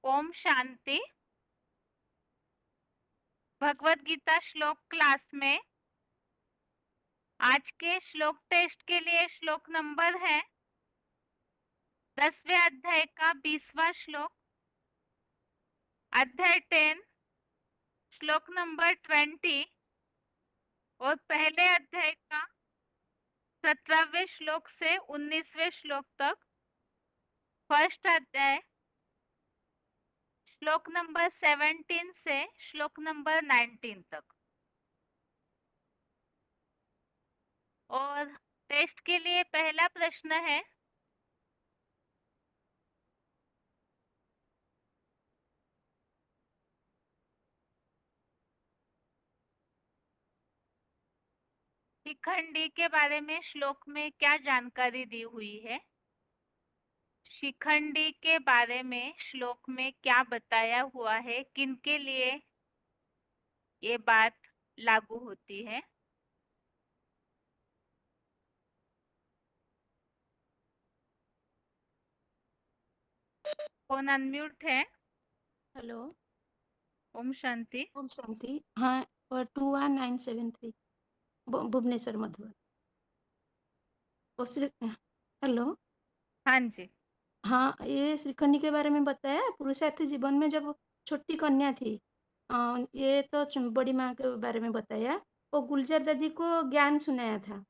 ओम शांति। भगवत गीता श्लोक क्लास में आज के श्लोक टेस्ट के लिए श्लोक नंबर है 10वें अध्याय का 20वां श्लोक, अध्याय 10 श्लोक नंबर 20 और पहले अध्याय का 17वें श्लोक से 19वें श्लोक तक। फर्स्ट अध्याय श्लोक नंबर 17 से श्लोक नंबर 19 तक। और टेस्ट के लिए पहला प्रश्न है, शिखंडी के बारे में श्लोक में क्या जानकारी दी हुई है? शिखंडी के बारे में श्लोक में क्या बताया हुआ है, किनके लिए ये बात लागू होती है? फोन अनम्यूट है। हेलो। ओम शांति। ओम शांति। हाँ, और 21973 भुवनेश्वर मधुबन। हेलो। हाँ जी। हाँ, ये श्रीखंडी के बारे में बताया। पुरुषार्थी जीवन में जब छोटी कन्या थी, ये तो बड़ी माँ के बारे में बताया। वो गुलजार दादी को ज्ञान सुनाया था,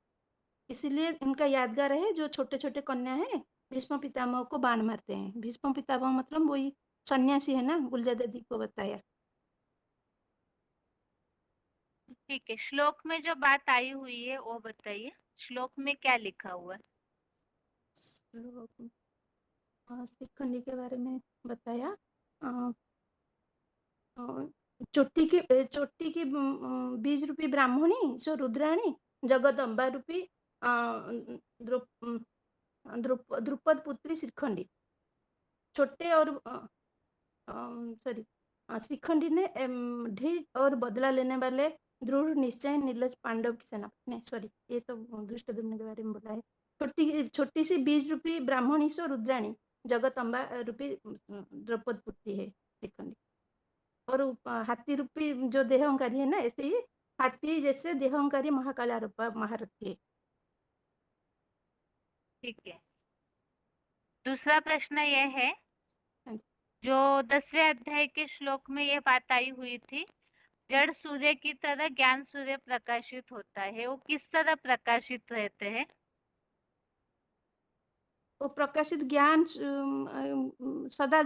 इसलिए इनका यादगार है। जो छोटे छोटे कन्या है, भीष्म पितामह को बाण मारते हैं। भीष्म पितामह मतलब वही सन्यासी है ना, गुलजार दादी को बताया। ठीक है, श्लोक में जो बात आई हुई है वो बताइए। श्लोक में क्या लिखा हुआ है? श्रीखंडी के बारे में बताया। अ, चोटी की बीज रूपी ब्राह्मणी सो रुद्राणी जगदम्बा रूपी द्रुपद पुत्री श्रीखंडी। छोटे और सॉरी श्रीखंडी ने ढीठ और बदला लेने वाले दृढ़ निश्चय निर्लज पांडव की सेनापति ने, सॉरी ये तो धृष्टद्युम्न के बारे में बोला है। छोटी छोटी सी बीज रूपी ब्राह्मणी सो रुद्राणी जगदम्बा रूपी द्रौपद पुत्री है श्रीखंडी। और हाथी रूपी जो देहंकारी है ना, ऐसे ही हाथी जैसे देहंकारी महाकाला रूपा महारथी है। ठीक है, दूसरा प्रश्न यह है, हाँ जी। जो 10वें अध्याय के श्लोक में यह बात आई हुई थी, जड़ सूर्य की तरह ज्ञान सूर्य प्रकाशित होता है, वो किस तरह प्रकाशित रहते हैं? वो प्रकाशित ज्ञान सदा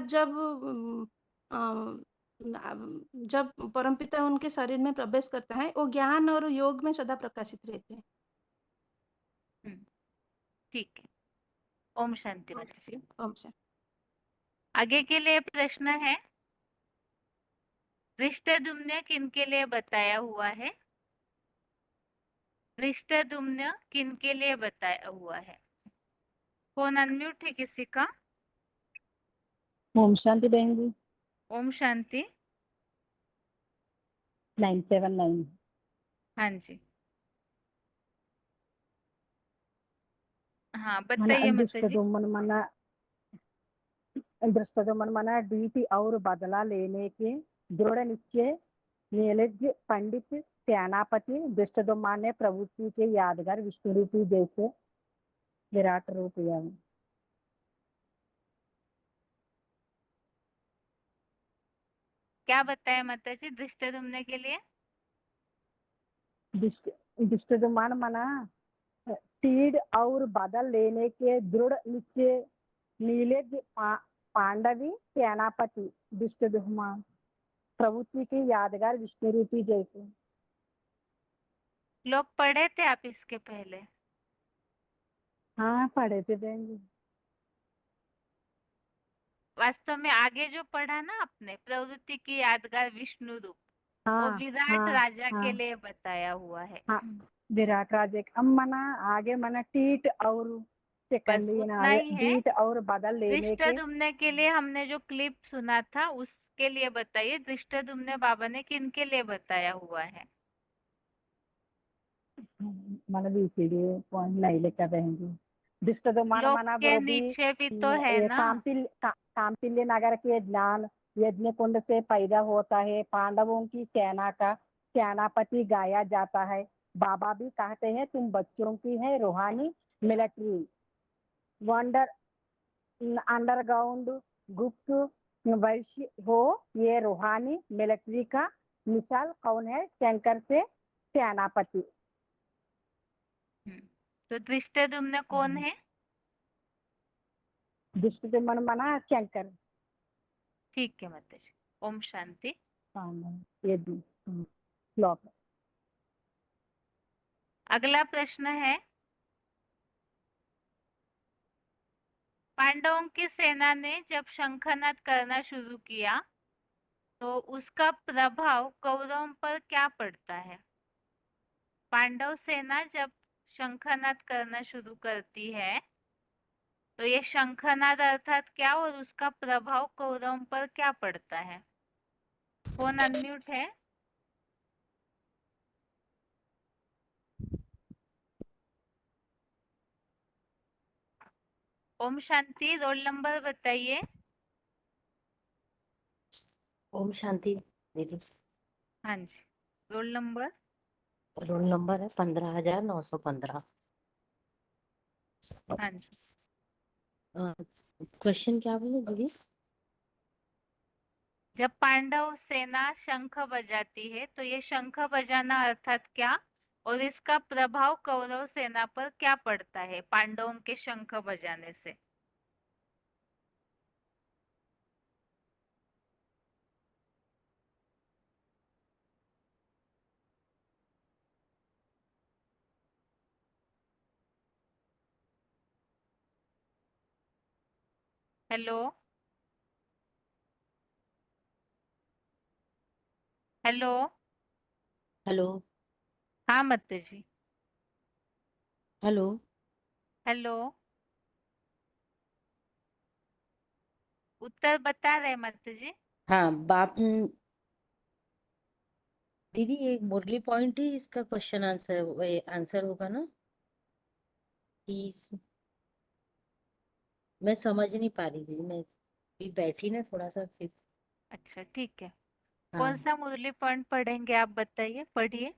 जब परमपिता उनके शरीर में प्रवेश करता है, वो ज्ञान और योग में सदा प्रकाशित रहते हैं। ठीक है, ओम शांति माता जी। ओम शांति। आगे के लिए प्रश्न है, धृष्टद्युम्न किनके लिए बताया हुआ है? धृष्टद्युम्न किनके लिए बताया हुआ है? फोन अनम्यूट है किसी का? ओम शांति बहन जी। ओम शांति। 979। हाँ जी, हाँ మన बताइए माता जी। दृष्टदुम्न मन डीटी और बदला लेने के दृढ़ निश्चय नीलज पंडित सेनापति दृष्टदुम्न ने प्रवृत्ति के यादगार विष्णु रूपी जैसे विराट रूप लिया। क्या बताया माता जी धृष्टद्युम्न के लिए? दृष्टदुम्न मना तीड और बदल लेने के दृढ़ निश्चय नीलज पांडवी सेनापति दृष्टदुम्न प्रवृत्ति के यादगार विष्णु रूपी जैसे। लोग पढ़े थे आप इसके पहले? हाँ पढ़े थे बहन जी। वास्तव में आगे जो पढ़ा ना आपने, प्रवृत्ति की यादगार विष्णु रूप, वो हाँ विराट हाँ राजा के हाँ लिए बताया हुआ है। हाँ विराट राजे अब मना आगे मना टीट और बस सेकंड उतना ही है। डीट और बदल लेने के। धृष्टद्युम्न के लिए हमने जो क्लिप सुना था उसके लिए बताइए, धृष्टद्युम्न बाबा ने किन के लिए बताया हुआ है? मन बीसीडी पॉइंट नहीं लेकर बहन दिस्त तो मन लोक मना के वो भी नीचे भी तो है ये ना। कामतिल्य नगर के ज्ञान यज्ञ कुंड से पैदा होता है। पांडवों की सेना का सेनापति गाया जाता है। बाबा भी कहते हैं तुम बच्चों की है रूहानी मिलिट्री वंडर अंडरग्राउंड गुप्त वैश्य हो। ये रूहानी मिलिट्री का मिसाल कौन है? शंकर से सेनापति। तो दृष्टद्युम्न कौन है? दुष्टदमन मना शंकर। ठीक है माताजी। ओम शांति। ये भी श्लोक। अगला प्रश्न है, पांडवों की सेना ने जब शंखनाद करना शुरू किया तो उसका प्रभाव कौरवों पर क्या पड़ता है? पांडव सेना जब शंखनाद करना शुरू करती है तो ये शंखनाद अर्थात क्या और उसका प्रभाव कौरवों पर क्या पड़ता है? कौन अनम्यूट है? ओम शांति। रोल नंबर बताइए। ओम शांति दीदी। हाँ जी, रोल नंबर। रोल नंबर है 15,915। हाँ जी। क्वेश्चन क्या बोले दीदी? जब पांडव सेना शंख बजाती है तो ये शंख बजाना अर्थात क्या और इसका प्रभाव कौरव सेना पर क्या पड़ता है पांडवों के शंख बजाने से? Hello hello. हेलो हाँ माता जी। हेलो। हेलो। उत्तर बता रहे माता जी। हाँ बाप दीदी, ये मुरली पॉइंट ही इसका क्वेश्चन आंसर आंसर होगा ना? कि मैं समझ नहीं पा रही थी, मैं भी बैठी ना थोड़ा सा फिर। अच्छा ठीक है। कौन हाँ। सा मुरली पॉइंट पढ़ेंगे आप बताइए, पढ़िए।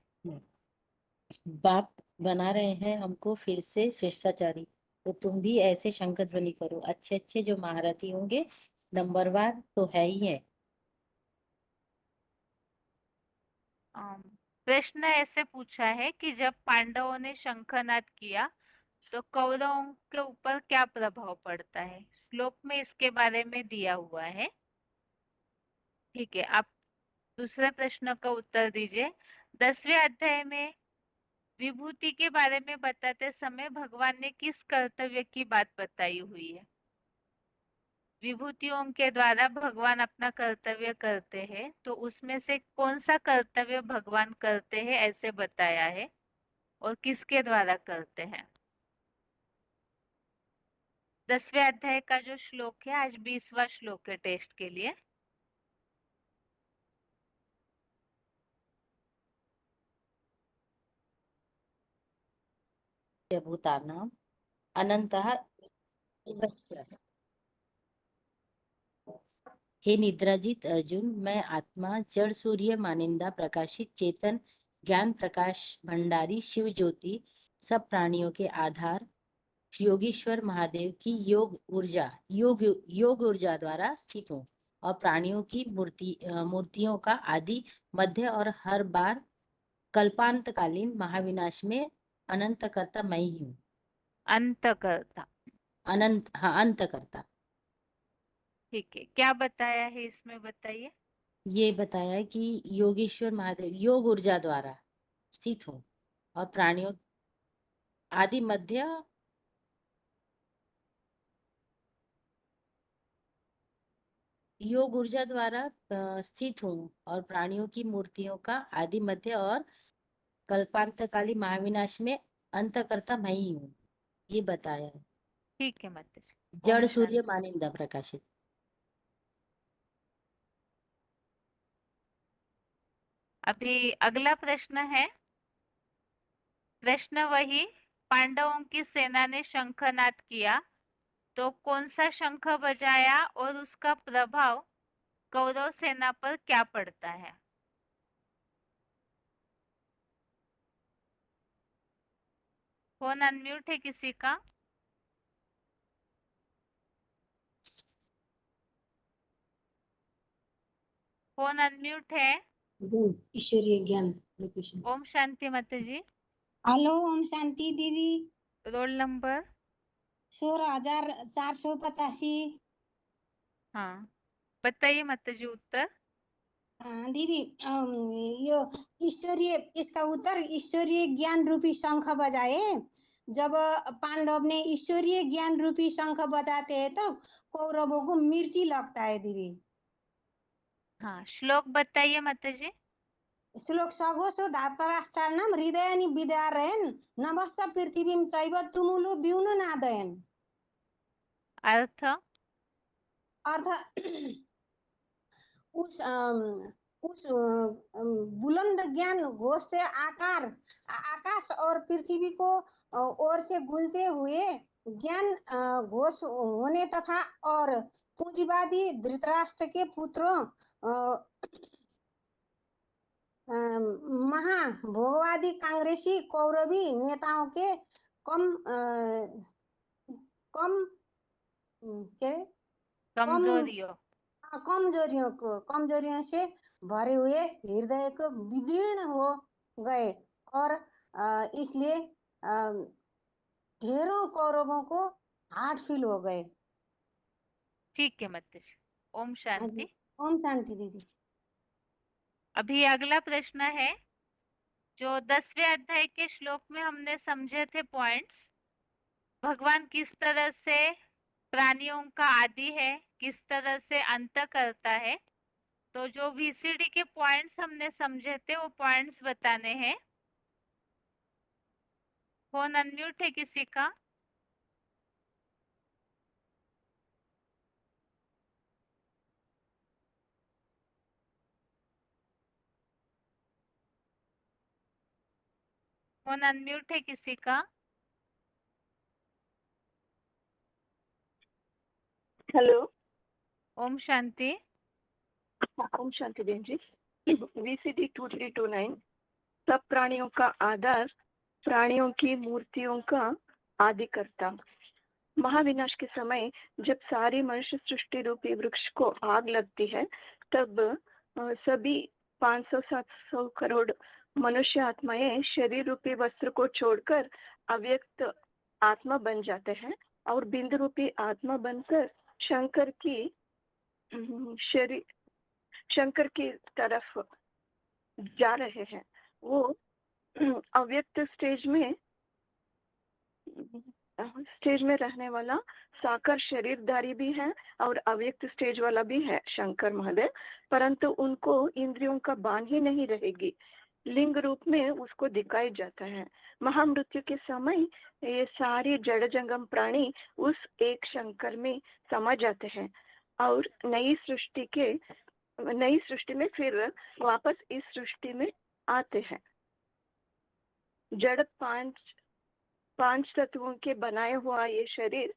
बाप बना रहे हैं हमको फिर से शिष्टाचारी, तो तुम भी ऐसे शंख ध्वनि करो। अच्छे अच्छे जो महारथी होंगे नंबरवार तो है ही है। प्रश्न ऐसे पूछा है कि जब पांडवों ने शंखनाद किया तो कौरवों के ऊपर क्या प्रभाव पड़ता है? श्लोक में इसके बारे में दिया हुआ है। ठीक है, आप दूसरे प्रश्न का उत्तर दीजिए। 10वें अध्याय में विभूति के बारे में बताते समय भगवान ने किस कर्तव्य की बात बताई हुई है? विभूतियों के द्वारा भगवान अपना कर्तव्य करते हैं, तो उसमें से कौन सा कर्तव्य भगवान करते हैं ऐसे बताया है और किसके द्वारा करते हैं? 10वें अध्याय का जो श्लोक है, आज 20वां श्लोक है टेस्ट के लिए। भूतानाम अनंतः इवस्य। हे निद्राजित अर्जुन, मैं आत्मा जड़ सूर्य मानिंदा प्रकाशित चेतन ज्ञान प्रकाश भंडारी शिव ज्योति सब प्राणियों के आधार योगीश्वर महादेव की योग ऊर्जा द्वारा स्थित हूँ और प्राणियों की मूर्तियों का आदि मध्य और हर बार कल्पांतकालीन महाविनाश में अनंत कर्ता मैं ही हूँ। अंत करता। अनंत, हाँ, अंत करता। ठीक है, क्या बताया है इसमें बताइए। ये बताया है कि योगेश्वर महादेव योग ऊर्जा द्वारा स्थित हूँ और प्राणियों आदि मध्य योग ऊर्जा द्वारा स्थित हूँ और प्राणियों की मूर्तियों का आदि मध्य और कल्पांतकाली महाविनाश में अंतकर्ता मैं ही हूँ, ये बताया है। ठीक है माता जी। ओम जड़ शांति। सूर्य मानिंदा प्रकाशित। अभी अगला प्रश्न है। प्रश्न वही, पांडवों की सेना ने शंखनाद किया तो कौन सा शंख बजाया और उसका प्रभाव कौरव सेना पर क्या पड़ता है? फोन अनम्यूट है किसी का? फोन अनम्यूट है। ईश्वरीय ज्ञान लोकेशन। ओम शांति माता जी। हेलो, ओम शांति दीदी। Roll number? 16,485। हाँ, बताइए माता जी उत्तर। हाँ दीदी, यो ईश्वरीय, इसका उत्तर ईश्वरीय ज्ञान रूपी शंख बजाए। जब पांडव ने ईश्वरीय ज्ञान रूपी शंख बजाते हैं तो कौरवों को मिर्ची लगता है दीदी। हाँ, श्लोक बताइए माता जी। श्लोक सघोषो धातराष्ट्राणाम हृदयानि विद्यारयन् नमश्च पृथिवीं चैव तुमुलो ब्यूनो नादयन्। अर्थ? अर्थ उस बुलंद ज्ञान घोष से आकाश और पृथ्वी को ओर से गूंजते हुए ज्ञान घोष होने तथा और पूंजीवादी धृतराष्ट्र के पुत्रों महाभोगवादी कांग्रेसी कौरवी नेताओं के कम कम क्या कम कमजोरियों। कमजोरियों से भरे हुए हृदय को विदीर्ण हो गए और इसलिए ढेरों कौरवों को हार्ट फील हो गए। ठीक है माता जी। ओम हाँ जी, शांति। ओम शांति दीदी। अभी अगला प्रश्न है जो 10वें अध्याय के श्लोक में हमने समझे थे पॉइंट्स। भगवान किस तरह से प्राणियों का आदि है, किस तरह से अंत करता है। तो जो वीसीडी के पॉइंट्स हमने समझे थे वो पॉइंट्स बताने हैं। फोन अनम्यूट है किसी का? फोन अनम्यूट है किसी का? हेलो। ओम शांति। ओम शांति बहन जी। VCD 2329। सब प्राणियों का आधार, प्राणियों की मूर्तियों का आदिकर्ता। महाविनाश के समय जब सारी मनुष्य सृष्टि रूपी वृक्ष को आग लगती है तब सभी 500-700 करोड़ मनुष्य आत्माएं शरीर रूपी वस्त्र को छोड़कर अव्यक्त आत्मा बन जाते हैं और बिंदु रूपी आत्मा बनकर शंकर की तरफ जा रहे हैं। वो अव्यक्त स्टेज में रहने वाला साकार शरीरधारी भी है और अव्यक्त स्टेज वाला भी है शंकर महादेव, परंतु उनको इंद्रियों का बांध ही नहीं रहेगी। लिंग रूप में उसको दिखाई जाता है। महामृत्यु के समय ये सारे जड़ जंगम प्राणी उस एक शंकर में समा जाते हैं और नई सृष्टि में फिर वापस इस सृष्टि में आते हैं। जड़ पांच तत्वों के बनाए हुआ ये शरीर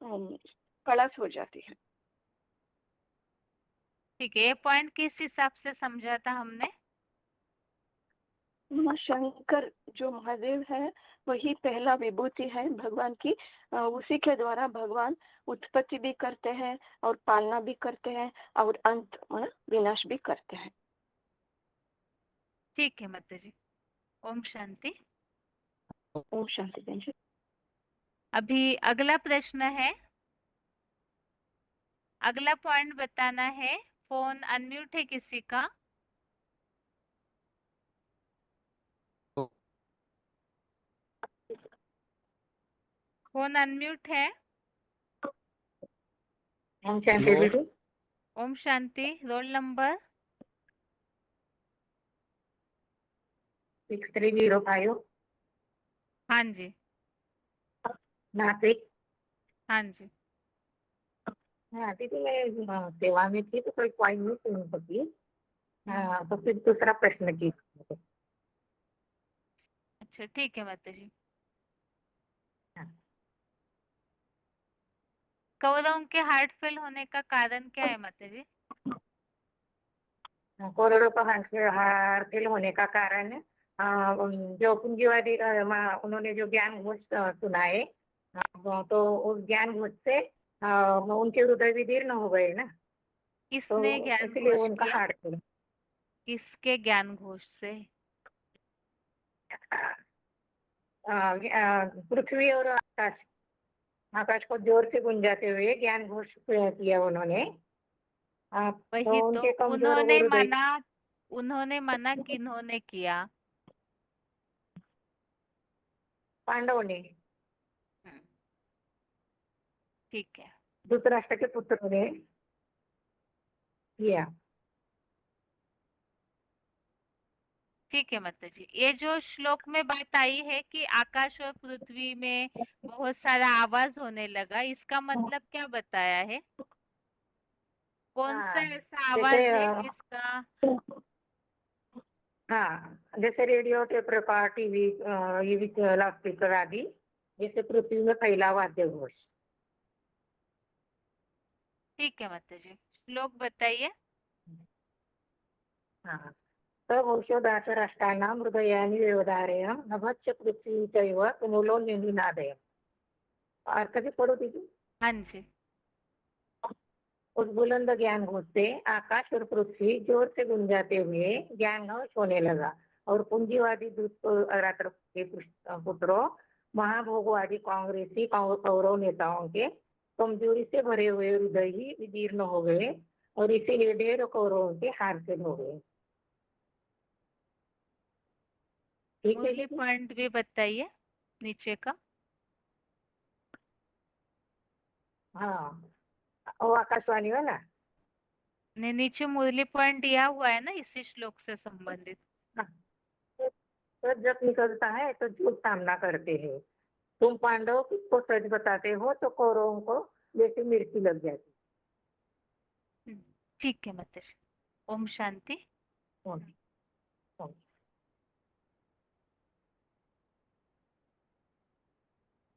कलश हो जाती है। ठीक है, ये पॉइंट किस हिसाब से समझा था हमने? शंकर जो महादेव है वही पहला विभूति है भगवान की। उसी के द्वारा भगवान उत्पत्ति भी करते हैं और पालना भी करते हैं और अंत विनाश भी करते हैं। ठीक है माता जी। ओम शांति। ओम शांति बहन जी। अभी अगला प्रश्न है, अगला पॉइंट बताना है। फोन अनम्यूट है किसी का? फोन अनम्यूट है। ओम शांति दीदी। ओम शांति। Roll number? 6305 हाँ जी। नासिक। हाँ जी। हाँ दीदी, मैं सेवा में थी तो कोई पॉइंट नहीं सुन सकी। हाँ, तो फिर दूसरा प्रश्न की। अच्छा ठीक है माता जी। हाँ। कौरवों के हार्ट फेल होने का कारण क्या है माता जी? कौरवों का हार फेल होने का कारण जो पूंजीवादी उन्होंने जो ज्ञान घोष सुनाए, तो उस ज्ञान घोष से उनके हृदय विदीर्ण हो गए ना, तो किसने ज्ञान इसलिए घोष उनका किया? हार फेल। किसके ज्ञान घोष से? पृथ्वी और आकाश, आकाश को जोर से गुंजाते हुए ज्ञान घोष किया उन्होंने। तो वही तो उनके कमजोर हृदय, उन्होंने मना किन्होंने किया? पांडवों ने, हम्म, ठीक है। धृतराष्ट्र के पुत्रों ने किया। ठीक है माता जी, ये जो श्लोक में बात आई है कि आकाश और पृथ्वी में बहुत सारा आवाज होने लगा, इसका मतलब क्या बताया है? कौन सा हाँ, ऐसा जैसे आवाज है जिसका? हाँ, जैसे रेडियो, टेप रिकॉर्ड, टीवी, ये लाउडस्पीकर आदि, जैसे पृथ्वी में फैला वाद्य घोष। ठीक है माता जी, श्लोक बताइए। हाँ, तब औषधाचराष्टानां हृदयानि व्यवधारयम् नभश्च पृथ्वी चैव तुमुलोऽन्यनिनादयम्। अर्थ भी पढ़ो दीजिए। हाँ जी। उस बुलंद ज्ञान घोष से आकाश और पृथ्वी जोर से गुंजाते हुए ज्ञान घोष होने लगा, और पूंजीवादी दूत रात्र के पुत्रों, महाभोगवादी कांग्रेसी कौरव नेताओं के कमजोरी से भरे हुए हृदय ही विदीर्ण हो गए, और इसीलिए ढेर कौरवों के हार से हो गए। ठीक है मुरली दीदी। पॉइंट भी बताइए नीचे का। हाँ, वो आकाशवाणी वाला। ने नीचे मुरली पॉइंट दिया हुआ है ना इसी श्लोक से संबंधित। हाँ, तो जब निकलता है तो झूठ सामना करते हैं। तुम पांडव को सच बताते हो तो कौरवों को जैसे मिर्ची लग जाती। ठीक है माता जी, ओम शांति। हम्म, हम्म।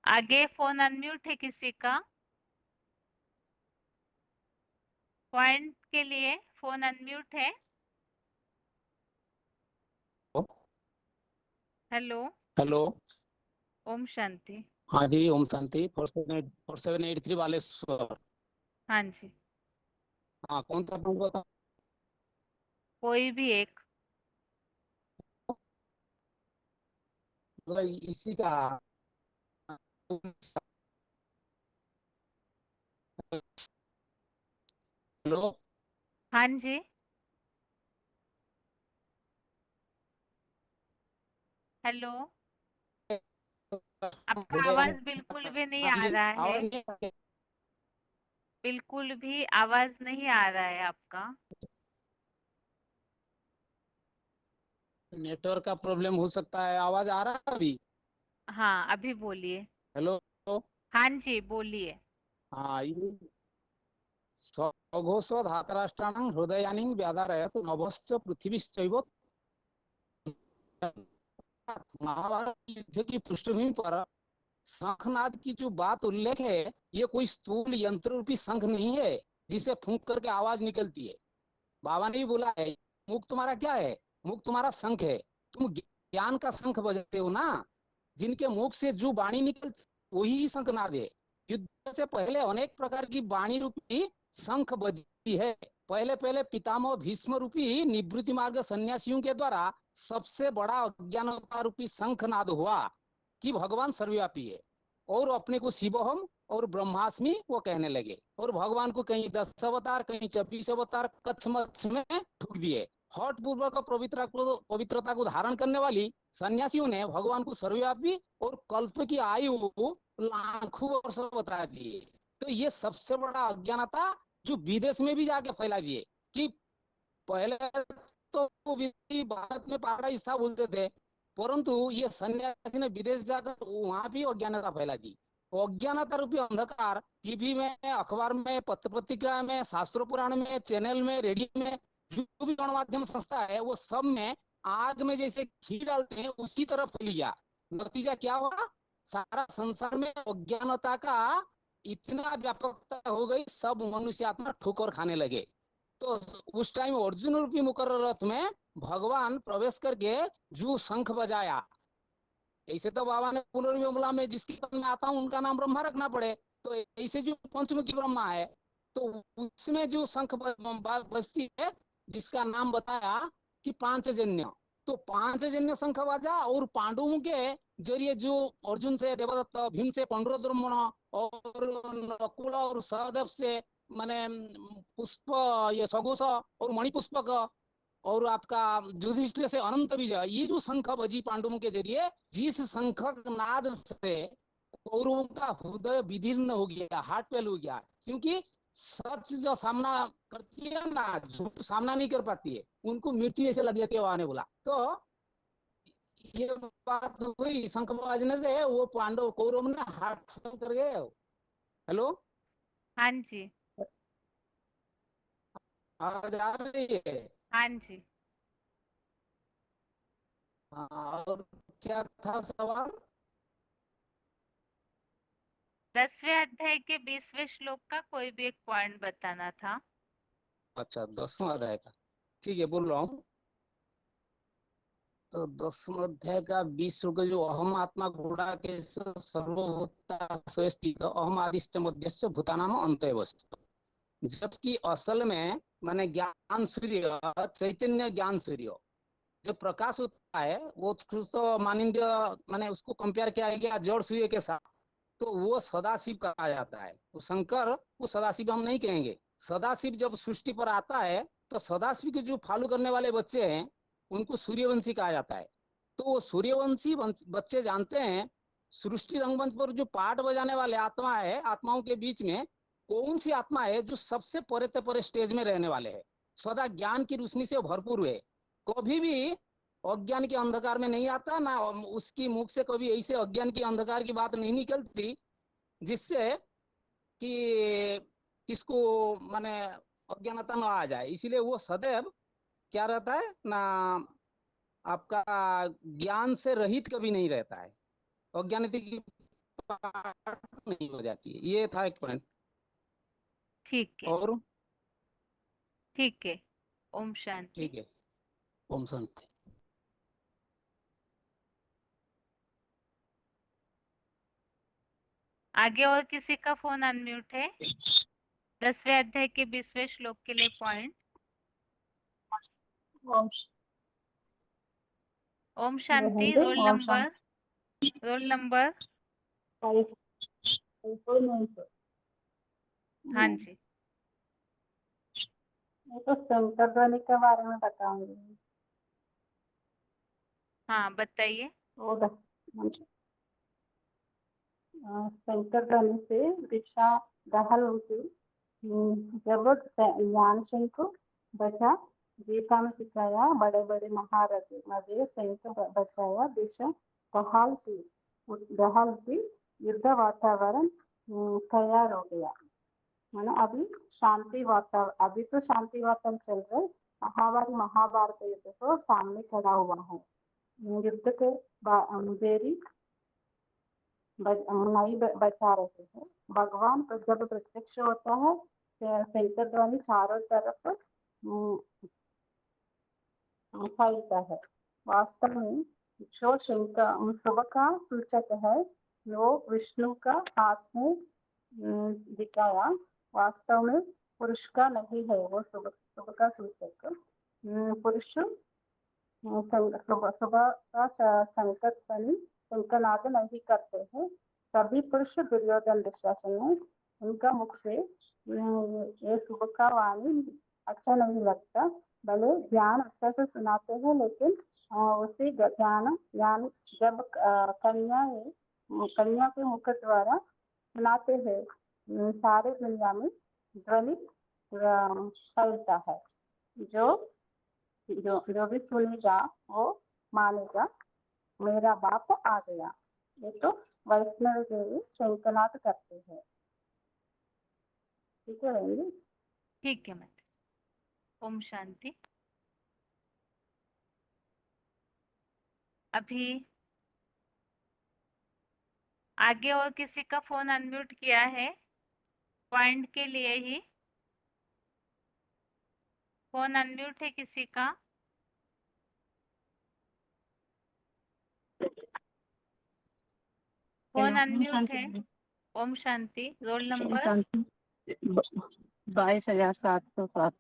आगे फोन अनम्यूट है किसी का? पॉइंट के लिए फोन अनम्यूट है? हेलो। हेलो। ओम शांति। हाँ जी, ओम शांति। 4783 बालेश्वर। हाँ जी, हाँ, कौन सा पॉइंट बता? कोई भी एक। इसी का। हेलो। हाँ जी, हेलो। आपका आवाज बिल्कुल भी नहीं हाँ आ जी, रहा है। आवाज नहीं आ रही? बिल्कुल भी आवाज नहीं आ रहा है आपका। नेटवर्क का प्रॉब्लम हो सकता है। आवाज आ रहा है अभी? हाँ, अभी बोलिए। हेलो। हाँ जी, बोलिए। हाँ, ये स्वघोषो धातराष्ट्राणां हृदयानि व्याधारयत् नभश्च पृथिवीश्चैव। महाभारत युद्ध की पृष्ठभूमि पर शंखनाद की जो बात उल्लेख है, ये कोई स्थूल यंत्र रूपी शंख नहीं है जिसे फूंक करके आवाज निकलती है। बाबा ने भी बोला है, मुख तुम्हारा क्या है? मुख तुम्हारा शंख है। तुम ज्ञान का शंख बजाते हो ना। जिनके मुख से जो वाणी निकलती वही शंखनाद है। युद्ध से पहले अनेक प्रकार की वाणी रूपी शंख बजती है। पहले पहले पितामह भीष्म रूपी निवृत्ति मार्ग सन्यासियों के द्वारा सबसे बड़ा अज्ञानता रूपी शंखनाद हुआ कि भगवान सर्वव्यापी है, और अपने को शिवोहम और ब्रह्मास्मि वो कहने लगे, और भगवान को कहीं 10 अवतार, कहीं 24 अवतार कच्छ मच्छ में ठूक दिए। हठ पूर्वक पवित्रता को धारण करने वाली सन्यासियों ने भगवान को सर्वव्यापी और कल्प की आयु लाखों वर्ष बता दिए। तो ये सबसे बड़ा अज्ञानता जो विदेश में भी जाके फैला दिए कि पहले तो भारत में पाराडाइज था बोलते थे, परंतु ये सन्यासी ने विदेश जाकर वहां भी अज्ञानता फैला दी। अज्ञानता रूपी अंधकार टीवी में, अखबार में, पत्र पत्रिका में, शास्त्रों पुराण में, चैनल में, रेडियो में, जो भी गणमाध्यम संस्था है वो सब में आग में जैसे घी डालते हैं उसी तरह फैल गया। नतीजा क्या हुआ? सारा संसार में अज्ञानता का इतना व्यापकता हो गई, सब मनुष्य आत्मा ठोकर खाने लगे। तो उस टाइम अर्जुन रूपी मुकर्रर रथ में भगवान प्रवेश करके जो शंख बजाया, ऐसे तो बाबा ने पुनर्विमला में जिसके पद में आता हूँ उनका नाम ब्रह्मा रखना पड़े, तो ऐसे जो पंचमुखी ब्रह्मा है तो उसमें जो शंख बजती है जिसका नाम बताया कि पांचजन्य, तो पांचजन्य शंख बजा और पांडवों के जरिए जो अर्जुन से देवदत्त, भीम से पंडुरद्रुम्न और नकुल और सहदेव से माने पुष्प ये सघोष और मणिपुष्पक और आपका युधिष्ठिर से अनंत विजय, ये जो शंख बजी पांडवों के जरिए, जिस शंख नाद से कौरवों का हृदय विदीर्ण हो गया, हार्ट फेल हो गया, क्योंकि सच जो सामना करती है ना, झूठ सामना नहीं कर पाती है, उनको मिर्ची जैसे लग जाती है वहां ने बोला। तो ये बात हुई शंख बजने से, वो पांडव कौरव ने हार्ट फेल कर गए। हेलो, हाँ जी। आवाज आ रही है? हाँ जी। हाँ, और क्या था सवाल? 10वें अध्याय के 20वें श्लोक का कोई भी एक पॉइंट बताना था। अच्छा, 10वां अध्याय का, ठीक है, बोल रहा हूँ। तो 10वां अध्याय का 20 श्लोक जो अहम आत्मा घोड़ा के सर्वभूता स्थित अहम आदिश्च मध्यश्च भूतानाम अंतयवश्च, जबकि असल में माने ज्ञान सूर्य, चैतन्य ज्ञान सूर्य जो प्रकाश होता है वो कुछ तो मानिंद्य माने उसको कंपेयर किया गया जड़ सूर्य के साथ, तो वो सदाशिव कहा जाता है। तो शंकर वो सदाशिव हम नहीं कहेंगे। सदाशिव जब सृष्टि पर आता है तो सदाशिव के जो फॉलो करने वाले बच्चे हैं उनको सूर्यवंशी कहा जाता है। तो वो सूर्यवंशी बच्चे जानते हैं सृष्टि रंगमंच पर जो पाठ बजाने वाले आत्मा है, आत्माओं के बीच में कौन सी आत्मा है जो सबसे परे से परे स्टेज में रहने वाले है, सदा ज्ञान की रोशनी से भरपूर हुए, कभी भी अज्ञान के अंधकार में नहीं आता ना, उसकी मुख से कभी ऐसे अज्ञान की अंधकार की बात नहीं निकलती जिससे कि किसको माने अज्ञानता न आ जाए। इसीलिए वो सदैव क्या रहता है ना, आपका ज्ञान से रहित कभी नहीं रहता है, अज्ञानता की बात नहीं हो जाती है। ये था एक पॉइंट। ठीक है, और ठीक है। ओम शांति। ठीक है, ओम शांति। आगे और किसी का फोन अनम्यूट है? 10वें अध्याय के 20वें श्लोक के लिए पॉइंट। ओम शांति। रहेंगे रोल और नंबर, रोल नंबर। हाँ जी। मैं तो शंकर ध्वनि के बारे में बताऊंगी। हाँ, बताइए। वो शंकर ध्वनि से दिशा दहल होती। जब ज्ञान सिंह को बचा, गीता में सिखाया, बड़े बड़े महारथी नदी शंख बचाया, दिशा दहल की युद्ध वातावरण तैयार हो गया। मानो अभी शांति वातावरण, अभी तो शांति वातावरण चल रहा है। महाभारत युद्ध तो सामने खड़ा हुआ है। युद्ध के देरी नहीं बचा रहे हैं। भगवान तो जब प्रत्यक्ष होता है शंकर ध्वनि चारों तरफ फैलता है। वास्तव में जो शंकर शुभ का सूचक है, वो विष्णु का हाथ में दिखाया, वास्तव में पुरुष का नहीं है, वो शुभ शुभ का सूचक। पुरुष सुबह का संकट बनी शंखनाद नहीं करते हैं। सभी पुरुष दुर्योधन दुशासन में उनका मुख से ये शुभ का वाणी अच्छा नहीं लगता। भले ज्ञान अच्छा से सुनाते हैं, लेकिन उसी ज्ञान ज्ञान जब कन्या के मुख द्वारा सुनाते हैं, सारे दुनिया में ध्वनि फैलता है। जो जो भी सुनेगा वो मानेगा मेरा बाप आ गया। ये तो वैष्णव देवी शंखनाद करते हैं। ठीक है बहन जी? ठीक है मैम। ओम शांति। अभी आगे और किसी का फोन अनम्यूट किया है पॉइंट के लिए ही? फोन अनम्यूट है किसी का? फोन अनम्यूट है। ओम शांति। Roll number? 22,707।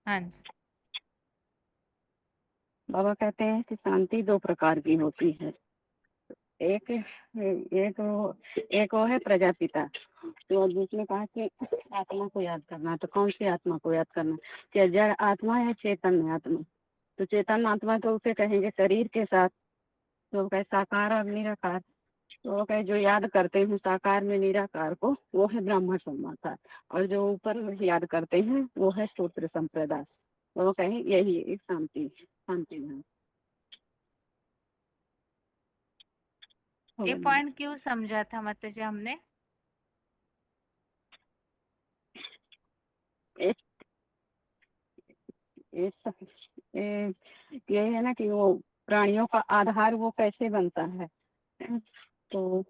हाँ जी। बाबा कहते हैं कि शांति दो प्रकार की होती है। एक एक वो है प्रजापिता। तो दूसरे कहा कि आत्मा को याद करना। तो कौन सी आत्मा को याद करना? क्या जड़ आत्मा या चेतन आत्मा? तो चेतन आत्मा तो उसे कहेंगे शरीर के साथ। तो कहे साकार और निराकार। तो कहे जो याद करते हैं साकार में निराकार को, वो है ब्रह्म समाकार। और जो ऊपर याद करते हैं वो है सूत्र संप्रदाय। तो कहे यही एक शांति शांति है। ये पॉइंट क्यों समझा था माता जी हमने? ये है ना कि वो प्राणियों का आधार वो कैसे बनता है। तो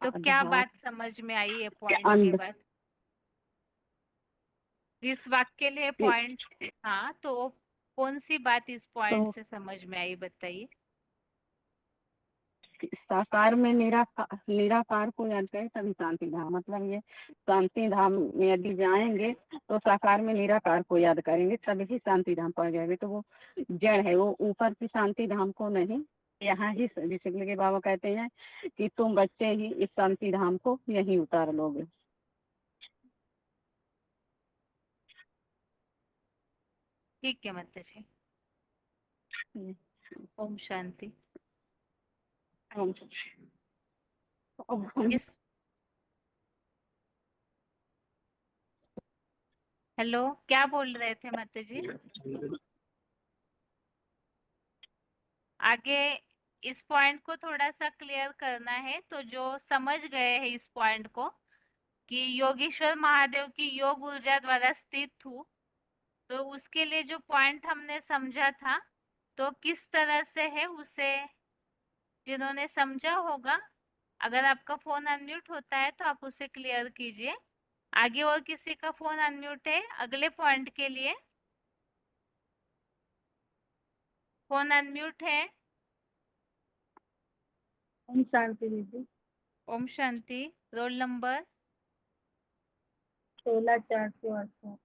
तो क्या आधार बात समझ में आई ये पॉइंट के अंध बाद? जिस वाक्य के लिए पॉइंट, हाँ, तो कौन सी बात इस पॉइंट तो से समझ में आई, बताइए। साकार में निराकार को याद करें तभी शांति धाम। मतलब ये शांति धाम में यदि जाएंगे तो साकार में निराकार को याद करेंगे तभी ही शांति धाम पा जाएंगे। तो वो जड़ है, वो ऊपर की शांति धाम को नहीं, यहाँ ही जिसके बाबा कहते हैं कि तुम बच्चे ही इस शांति धाम को यही उतार लोगे। ठीक है माता जी। ओम शांति। इस हेलो, क्या बोल रहे थे माता जी? आगे इस पॉइंट को थोड़ा सा क्लियर करना है। तो जो समझ गए हैं इस पॉइंट को कि योगेश्वर महादेव की योग ऊर्जा द्वारा स्थित हूँ, तो उसके लिए जो पॉइंट हमने समझा था, तो किस तरह से है उसे जिन्होंने समझा होगा, अगर आपका फोन अनम्यूट होता है तो आप उसे क्लियर कीजिए। आगे और किसी का फोन अनम्यूट है अगले पॉइंट के लिए? फोन अनम्यूट है? ओम शांति दीदी। ओम शांति। Roll number? 16,408।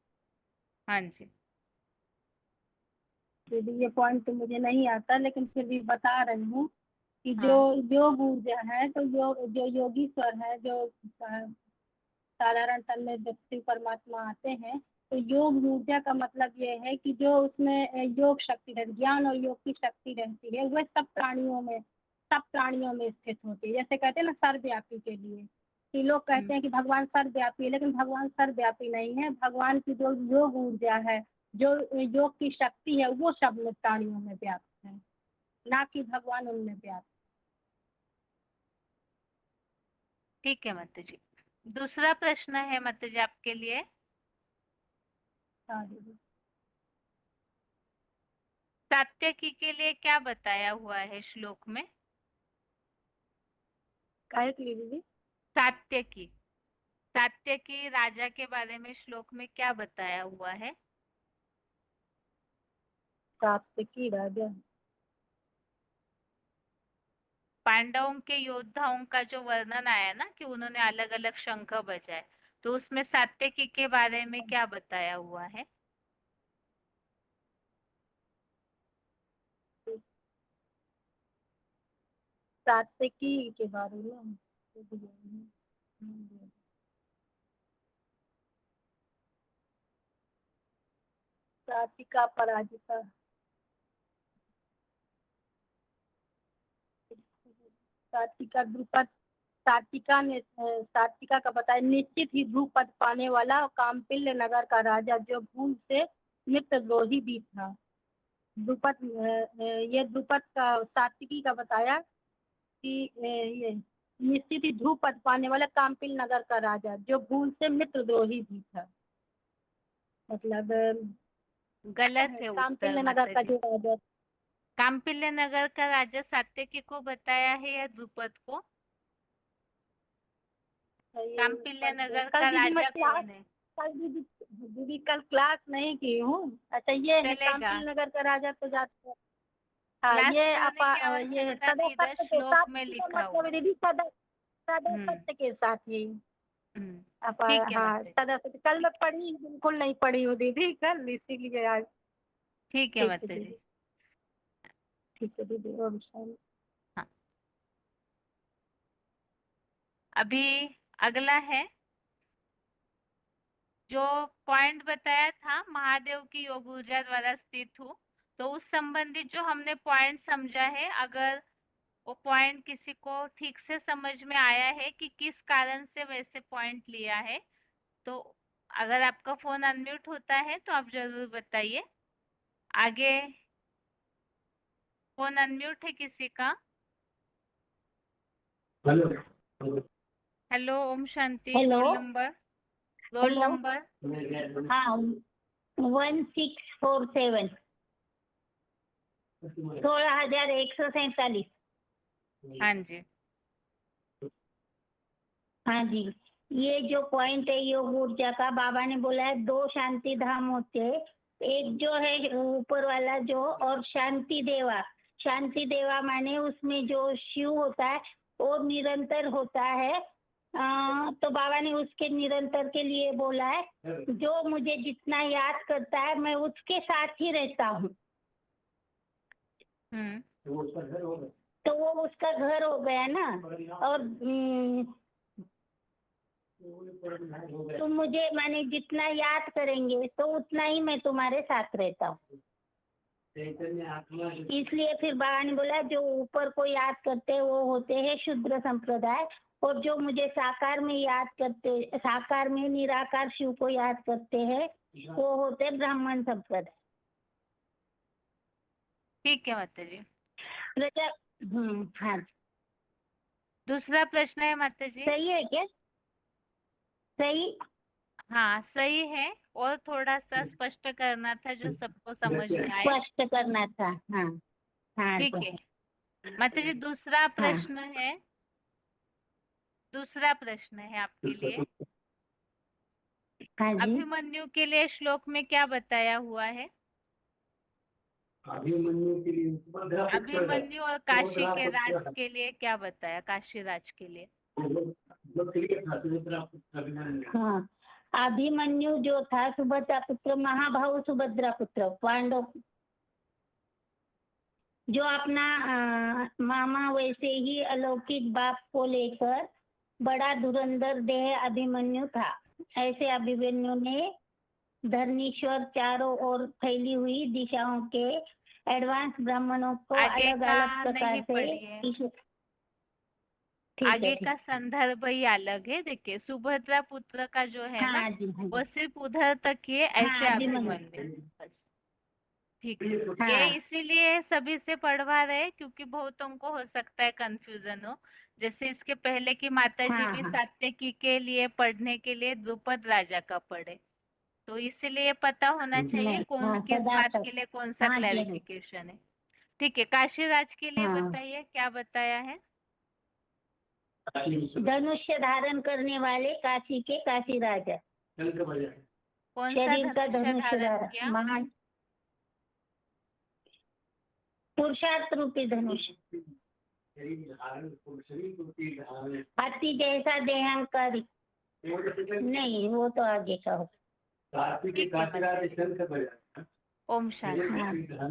हाँ जी। दीदी ये पॉइंट तो मुझे नहीं आता, लेकिन फिर भी बता रही हूँ कि जो हाँ। योग ऊर्जा है, तो जो योगीश्वर है, जो साधारण तन में व्यक्ति परमात्मा आते हैं, तो योग ऊर्जा का मतलब ये है कि जो उसमें योग शक्ति है, ज्ञान और योग की शक्ति रहती है, वह सब प्राणियों में स्थित होती है। जैसे कहते हैं ना सर्वव्यापी के लिए, कि लोग कहते हैं कि भगवान सर्वव्यापी है, लेकिन भगवान सर्वव्यापी नहीं है। भगवान की जो योग ऊर्जा है, जो योग की शक्ति है, वो सब प्राणियों में व्याप्त है, ना कि भगवान उनमें व्याप्त। ठीक है माता जी। दूसरा प्रश्न है माता जी आपके लिए। हाँ दीदी। सात्यकी के लिए क्या बताया हुआ है श्लोक में? काहे के लिए दीदी? सात्यकी, सात्यकी राजा के बारे में श्लोक में क्या बताया हुआ है? सात्विकी राजा। पांडवों के योद्धाओं का जो वर्णन आया ना कि उन्होंने अलग अलग शंख बजाए, तो उसमें सात्यकी के बारे में क्या बताया हुआ है? सात्विकी के बारे में सात्विका पराजिता। सात्विका द्रुपद। सात्विका का बताया निश्चित ही ध्रुपद पाने वाला काम्पिल्य नगर का राजा, जो भूल से मित्रद्रोही भी था। द्रुपद ये द्रुपद का सात्विकी का बताया कि ये निश्चित ही ध्रुपद पाने वाला काम्पिल नगर का राजा, जो भूल से मित्रद्रोही भी था। मतलब गलत है उत्तर काम्पिल्य नगर माता का जी। जो राजा। काम्पिल्य नगर का राजा सात्यकी को बताया है या द्रुपद को? ये काम्पिल्य नगर कल का दीदी मैं राजा कौन है? कल दीदी दीदी कल क्लास नहीं की हूँ। अच्छा, ये चलेगा। निजामुद्दीन नगर का राजा तो जाते हैं। हाँ, क्लास ये करने की ये आवश्यकता नहीं, इधर सदस्य के श्लोक साथ में क्या लिखा मतलब हुआ है है। दीदी? हम्म सदस्य के साथ ही ठीक है हाँ, माता जी, सदस्य कल मैं पढ़ी बिल्कुल नहीं पढ़ी हूँ दीदी कल, इसीलिए आज। ठीक है ठीक है माता जी। दीदी, ठीक है दीदी, ओम शांति। हाँ, अभी अगला है जो पॉइंट बताया था, महादेव की योग ऊर्जा द्वारा स्थित हूँ। तो उस संबंधित जो हमने पॉइंट समझा है, अगर वो पॉइंट किसी को ठीक से समझ में आया है कि किस कारण से वैसे पॉइंट लिया है, तो अगर आपका फोन अनम्यूट होता है तो आप जरूर बताइए। आगे फोन अनम्यूट है किसी का? हेलो, ओम शांति। Hello roll number, roll hello number. हाँ 1647 16,147। हाँ जी, हाँ जी, ये जो पॉइंट है योग ऊर्जा का, बाबा ने बोला है 2 शांति धाम होते हैं। एक जो है ऊपर वाला जो, और शांति देवा माने उसमें जो शिव होता है वो निरंतर होता है। तो बाबा ने उसके निरंतर के लिए बोला है, जो मुझे जितना याद करता है मैं उसके साथ ही रहता हूँ। तो वो उसका घर हो गया ना। और तुम मुझे माने जितना याद करेंगे तो उतना ही मैं तुम्हारे साथ रहता हूँ। इसलिए फिर बाबा ने बोला जो ऊपर को याद करते हैं वो होते हैं शूद्र संप्रदाय, और जो मुझे साकार में याद करते, साकार में निराकार शिव को याद करते हैं वो होते ब्राह्मण संप्रदाय। ठीक है माता जी। रजा हाँ, दूसरा प्रश्न है माता जी। सही है क्या? सही। हाँ सही है, और थोड़ा सा स्पष्ट करना था जो सबको समझ में आए। स्पष्ट करना था। हाँ हाँ ठीक तो है माता जी। दूसरा हाँ प्रश्न है, दूसरा प्रश्न है आपके लिए। हाँ जी। अभिमन्यु के लिए श्लोक में क्या बताया हुआ है? अभिमन्यु और काशी के राज के लिए क्या बताया? काशी राज के लिए हाँ, अभिमन्यु जो था सुभद्रा पुत्र, महाभाव सुभद्रा पुत्र, पांडव जो अपना मामा वैसे ही अलौकिक बाप को लेकर बड़ा धुरंधर देह अभिमन्यु था। ऐसे अभिमन्यु ने धरणीश्वर चारों ओर फैली हुई दिशाओं के एडवांस ब्राह्मणों को आगे अलग का अलग प्रकार नहीं से पढ़िए, ठीक है आगे ठीक का संदर्भ ही अलग है। देखिए, सुभद्रा पुत्र का जो है ना, हाँ जी हाँ वो जी सिर्फ उधर तक ही है, ऐसे हाँ अभिमन्यु। अभिमन्यु बस, ठीक है। ये हाँ इसीलिए सभी से पढ़वा रहे क्योंकि बहुतों को हो सकता है कंफ्यूजन हो। जैसे इसके पहले की माता जी हाँ भी हाँ सात्यकी के लिए पढ़ने के लिए द्रुपद राजा का पढ़े, तो इसलिए पता होना चाहिए नहीं कौन हाँ किस सदा बात सब के लिए कौन सा हाँ जरूर क्लैरिफिकेशन है। ठीक है, काशी राज के लिए हाँ। बताइए क्या बताया है? धनुष्य धारण करने वाले काशी के काशी राजा, कौन सा शरीर का धनुष्य धनुष्य धारण धारण, किया? महान पुरुषार्थ रूपी धनुष्य, हाथी जैसा देहांकारी। नहीं, वो तो आगे का हो। ठीक है माता जी। ओम शांति। हाँ,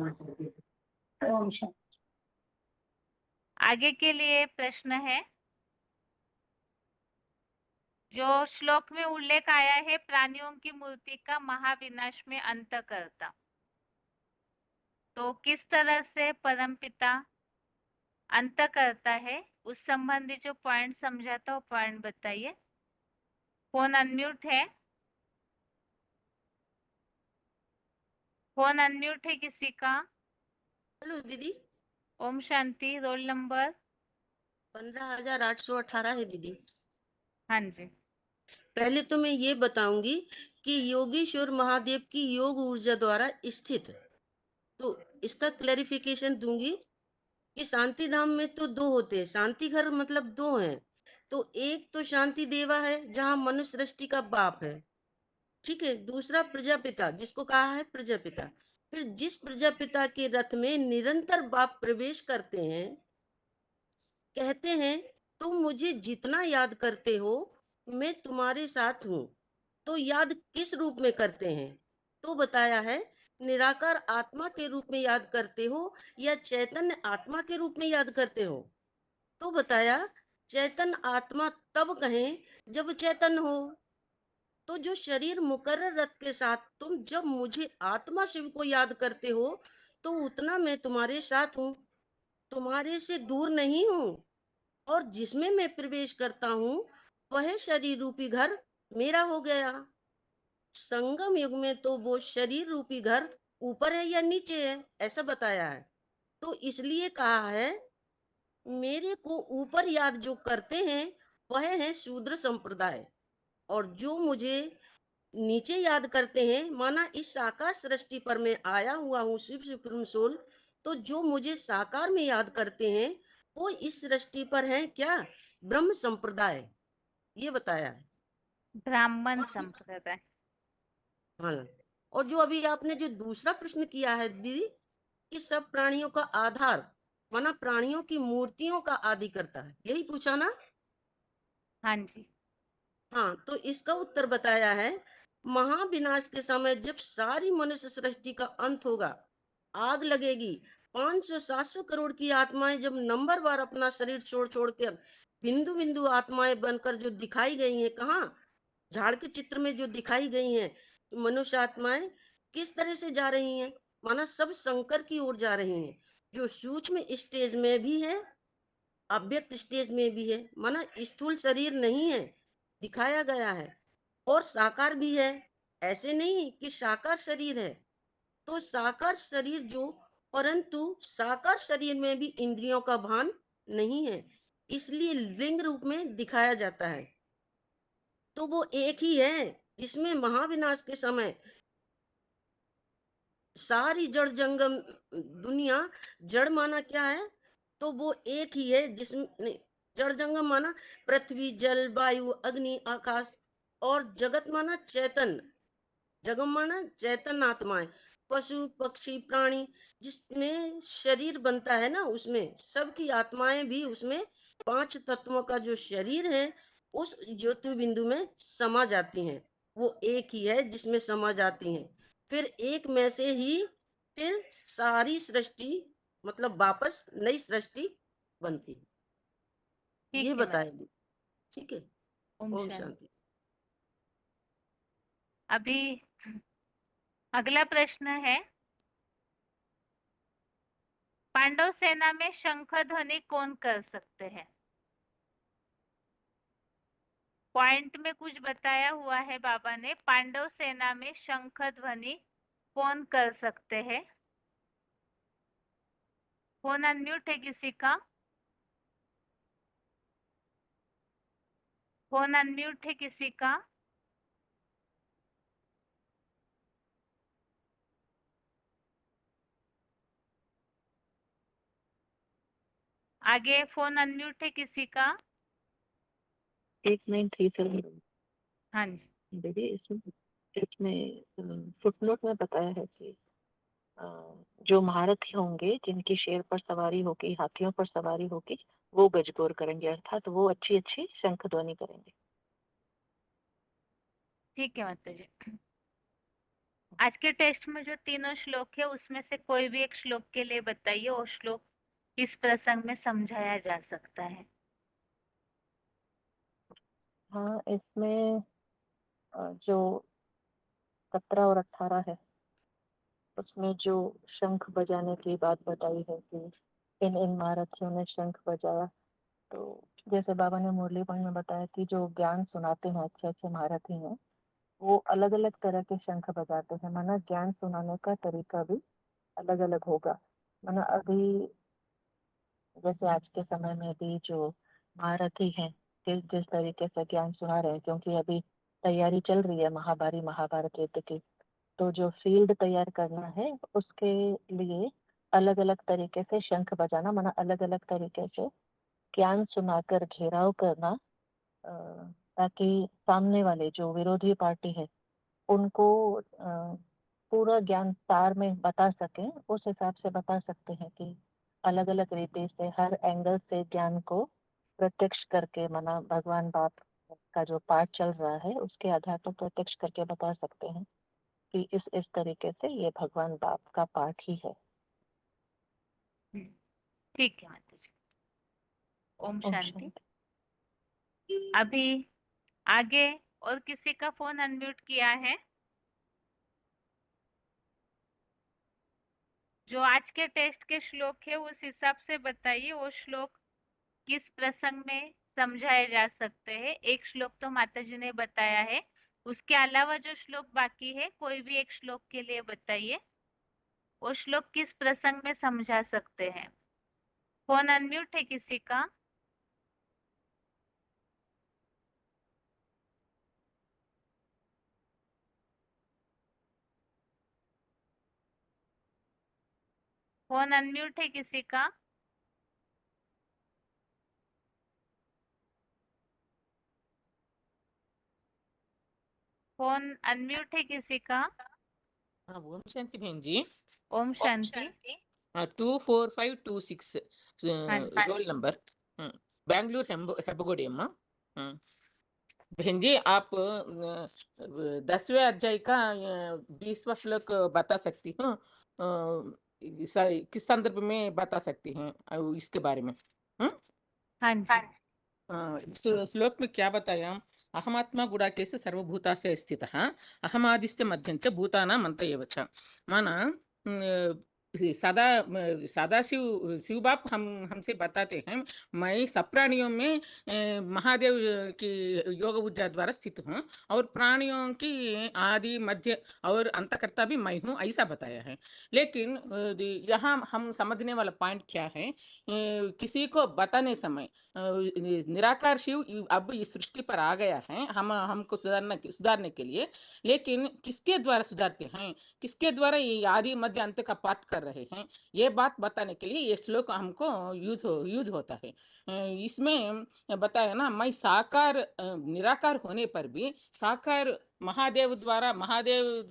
ओम शांति। आगे के लिए प्रश्न है, जो श्लोक में उल्लेख आया है प्राणियों की मूर्ति का महाविनाश में अंत करता, तो किस तरह से परमपिता अंत करता है, उस संबंधी जो पॉइंट समझा था वो पॉइंट बताइए। फोन अनम्यूट है, फोन अनम्यूट है किसी का? हेलो दीदी, ओम शांति। Roll number? 15,818 है दीदी। हाँ जी। पहले तो मैं ये बताऊंगी कि योगेश्वर महादेव की योग ऊर्जा द्वारा स्थित, तो इसका क्लैरिफिकेशन दूंगी कि शांति धाम में तो 2 होते हैं, शांति घर मतलब 2 हैं। तो एक तो शांति देवा है जहाँ मनुष्य सृष्टि का बाप है, ठीक है। दूसरा प्रजापिता, जिसको कहा है प्रजापिता। फिर जिस प्रजापिता के रथ में निरंतर बाप प्रवेश करते हैं, कहते हैं तुम मुझे जितना याद करते हो मैं तुम्हारे साथ हूँ। तो याद किस रूप में करते हैं? तो बताया है निराकार आत्मा के रूप में याद करते हो या चैतन्य आत्मा के रूप में याद करते हो? तो बताया चैतन्य आत्मा तब कहें जब चैतन्य हो। तो जो शरीर मुकर्रर रथ के साथ तुम जब मुझे आत्मा शिव को याद करते हो तो उतना मैं तुम्हारे साथ हूँ, तुम्हारे से दूर नहीं हूँ। और जिसमें मैं प्रवेश करता हूँ वह शरीर रूपी घर मेरा हो गया। संगम युग में तो वो शरीर रूपी घर ऊपर है या नीचे है, ऐसा बताया है। तो इसलिए कहा है मेरे को ऊपर याद जो करते हैं वह है शूद्र संप्रदाय, और जो मुझे नीचे याद करते हैं, माना इस साकार सृष्टि पर मैं आया हुआ हूँ शिव सुप्रीम सोल, तो जो मुझे साकार में याद करते हैं वो इस सृष्टि पर है क्या? ब्रह्म संप्रदाय, ये बताया है। ब्राह्मण संप्रदाय। हाँ। और जो अभी आपने जो दूसरा प्रश्न किया है दीदी कि सब प्राणियों का आधार, माना प्राणियों की मूर्तियों का आदि करता है, यही पूछा ना? हाँ जी। हाँ, तो इसका उत्तर बताया है महाविनाश के समय जब सारी मनुष्य सृष्टि का अंत होगा, आग लगेगी, 500-700 करोड़ की आत्माएं जब नंबर बार अपना शरीर छोड़ छोड़ कर बिंदु बिंदु आत्माएं बनकर जो दिखाई गई हैं, कहाँ झाड़ के चित्र में जो दिखाई गई हैं, मनुष्य आत्माएं किस तरह से जा रही हैं? माना सब शंकर की ओर जा रही हैं, जो सूक्ष्म स्टेज में भी है, अव्यक्त स्टेज में भी है। माना स्थूल शरीर नहीं है, दिखाया गया है, और साकार भी है। ऐसे नहीं कि साकार शरीर है। तो साकार शरीर जो, परंतु साकार शरीर में भी इंद्रियों का भान नहीं है, इसलिए लिंग रूप में दिखाया जाता है। तो वो एक ही है जिसमें महाविनाश के समय सारी जड़ जंगम दुनिया, जड़ माना क्या है? तो वो एक ही है जिसमें जड़ जंगम माना पृथ्वी, जल, वायु, अग्नि, आकाश, और जगत माना चैतन्य, जगम माना चैतन्य आत्माएं, पशु पक्षी प्राणी, जिसमें शरीर बनता है ना, उसमें सबकी आत्माएं भी उसमें 5 तत्वों का जो शरीर है उस ज्योति बिंदु में समा जाती हैं। वो एक ही है जिसमें समा जाती हैं। फिर एक में से ही फिर सारी सृष्टि, मतलब वापस नई सृष्टि बनती है। ठीक ये है बताया दी। ठीक है। ओम ओम शांति। शांति। अभी अगला प्रश्न है, पांडव सेना में शंख ध्वनि कौन कर सकते हैं? पॉइंट में कुछ बताया हुआ है बाबा ने, पांडव सेना में शंख ध्वनि कौन कर सकते हैं? फोन अनम्यूट है किसी का? फोन अनम्यूट है किसी का? आगे फोन अनम्यूट है किसी का? 1937 हाँ जी। दीदी, इसमें फुटनोट में बताया है कि अ, जो महारथी होंगे जिनकी शेर पर सवारी होगी, हाथियों पर सवारी होगी, वो गजगोर करेंगे, अर्थात वो अच्छी अच्छी शंख ध्वनि करेंगे। ठीक है माता जी। आज के टेस्ट में जो तीनों श्लोक है उसमें से कोई भी एक श्लोक के लिए बताइए, और श्लोक इस प्रसंग में समझाया जा सकता है। हाँ, इसमें जो 17 और 18 है, उसमें जो शंख बजाने की बात बताई है कि इन इन महारथियों ने शंख बजाया, तो जैसे बाबा ने मुरली पॉइंट में बताया कि जो ज्ञान सुनाते हैं अच्छे अच्छे महारथी हैं, वो अलग अलग तरह के शंख बजाते हैं, माना ज्ञान सुनाने का तरीका भी अलग अलग होगा। माना अभी जैसे आज के समय में भी जो महारथी हैं जिस तरीके से ज्ञान सुना रहे हैं, क्योंकि अभी तैयारी चल रही है महाभारत युद्ध की, तो जो फील्ड तैयार करना है उसके लिए अलग अलग तरीके से शंख बजाना, माना अलग अलग तरीके से ज्ञान सुनाकर घेराव करना, ताकि सामने वाले जो विरोधी पार्टी है उनको पूरा ज्ञान तार में बता सके, उस हिसाब से बता सकते हैं कि अलग अलग रीति से हर एंगल से ज्ञान को प्रत्यक्ष करके, माना भगवान बाप का जो पाठ चल रहा है उसके आधार पर प्रत्यक्ष करके बता सकते हैं कि इस तरीके से ये भगवान बाप का पाठ ही है। ठीक है माता जी। ओम ओम शांति। शांति। अभी आगे और किसी का फोन अनम्यूट किया है? जो आज के टेस्ट के श्लोक है उस हिसाब से बताइए, वो श्लोक किस प्रसंग में समझाए जा सकते हैं। एक श्लोक तो माता जी ने बताया है, उसके अलावा जो श्लोक बाकी है कोई भी एक श्लोक के लिए बताइए, वो श्लोक किस प्रसंग में समझा सकते हैं। फोन अनम्यूट है किसी का? फोन अनम्यूट है किसी का? फोन अनम्यूट है किसी का? हाँ, ओम शांति बहन जी। ओम शांति। 24526 हाँ जी। रोल नंबर, बेंगलुरु हेबगोडी अम्मा। बहन जी, आप 10वें अध्याय का 20वां श्लोक बता सकती हूँ? किस संदर्भ में बता सकती हैं इसके बारे में? हाँ जी। इस श्लोक में क्या बताया? अहमात्मा गुडाकेश सर्वभूतास्य स्थितः अहमादिश्च मध्यं च भूतानां अन्त एव च। माना सदा सदा शिव बाप हमसे बताते हैं, मैं सब प्राणियों में महादेव की योग ऊर्जा द्वारा स्थित हूँ और प्राणियों की आदि मध्य और अंतकर्ता भी मैं हूँ, ऐसा बताया है। लेकिन यहाँ हम समझने वाला पॉइंट क्या है, किसी को बताने समय निराकार शिव अब इस सृष्टि पर आ गया है हमको सुधारने के लिए, लेकिन किसके द्वारा सुधारते हैं, किसके द्वारा ये आदि मध्य अंत का पाठ कर रहे हैं, ये बात बताने के लिए ये श्लोक हमको यूज होता है। इसमें बताया ना, मैं साकार निराकार होने पर भी साकार महादेव द्वारा महादेव